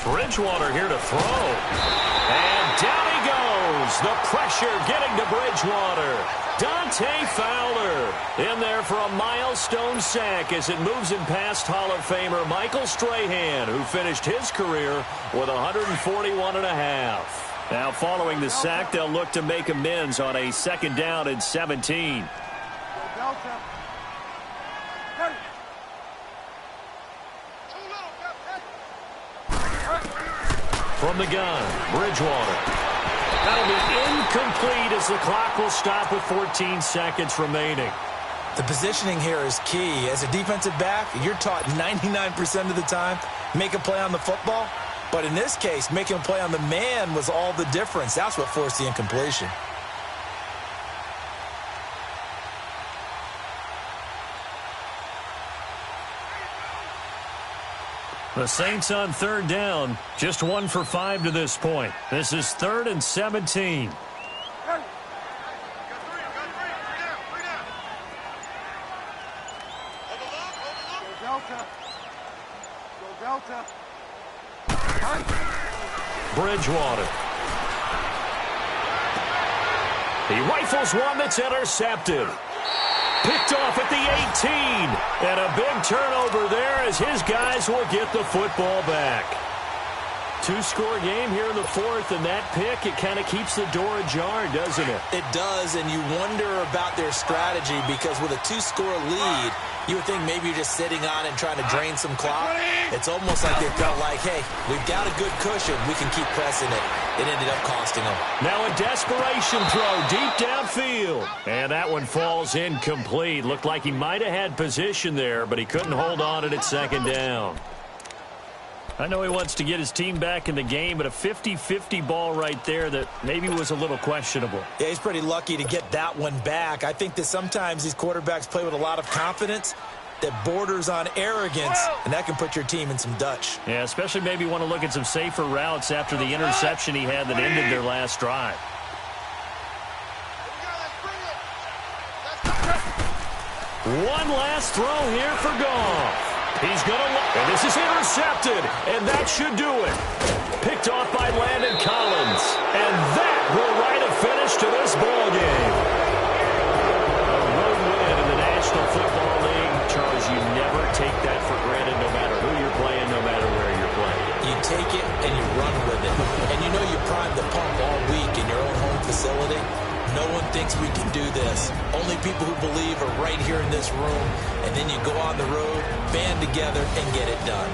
Bridgewater here to throw. And down he goes. The pressure getting to Bridgewater. Dante Fowler in there for a milestone sack as it moves him past Hall of Famer Michael Strahan, who finished his career with 141.5. Now following the sack, they'll look to make amends on a 2nd down and 17. From the gun, Bridgewater. That'll be incomplete as the clock will stop with 14 seconds remaining. The positioning here is key. As a defensive back, you're taught 99% of the time, make a play on the football. But in this case, making a play on the man was all the difference. That's what forced the incompletion. The Saints on third down, just 1 for 5 to this point. This is 3rd and 17. Bridgewater. He rifles one that's intercepted. Picked off at the 18. And a big turnover there as his guys will get the football back. 2-score game here in the 4th, and that pick, it kind of keeps the door ajar, doesn't it? It does, and you wonder about their strategy because with a 2-score lead, you would think maybe you're just sitting on it and trying to drain some clock. It's almost like they felt like, hey, we've got a good cushion. We can keep pressing it. It ended up costing them. Now a desperation throw deep downfield. And that one falls incomplete. Looked like he might have had position there, but he couldn't hold on it at 2nd down. I know he wants to get his team back in the game, but a 50-50 ball right there that maybe was a little questionable. Yeah, he's pretty lucky to get that one back. I think that sometimes these quarterbacks play with a lot of confidence that borders on arrogance, and that can put your team in some Dutch. Yeah, especially maybe want to look at some safer routes after the interception he had that ended their last drive. One last throw here for Goff. He's going to look, and this is intercepted, and that should do it. Picked off by Landon Collins, and that will write a finish to this ball game. A road win in the National Football League. Charles, you never take that for granted no matter who you're playing, no matter where you're playing. You take it and you run with it. And you know you primed the pump all week in your own home facility. No one thinks we can do this. Only people who believe are right here in this room. And then you go on the road, band together, and get it done.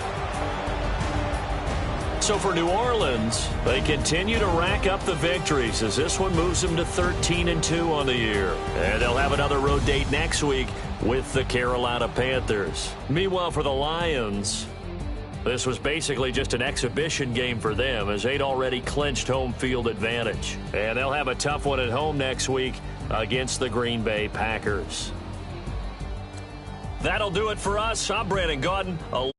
So for New Orleans, they continue to rack up the victories as this one moves them to 13-2 on the year. And they'll have another road date next week with the Carolina Panthers. Meanwhile, for the Lions, this was basically just an exhibition game for them as they'd already clinched home field advantage. And they'll have a tough one at home next week against the Green Bay Packers. That'll do it for us. I'm Brandon Gaudin.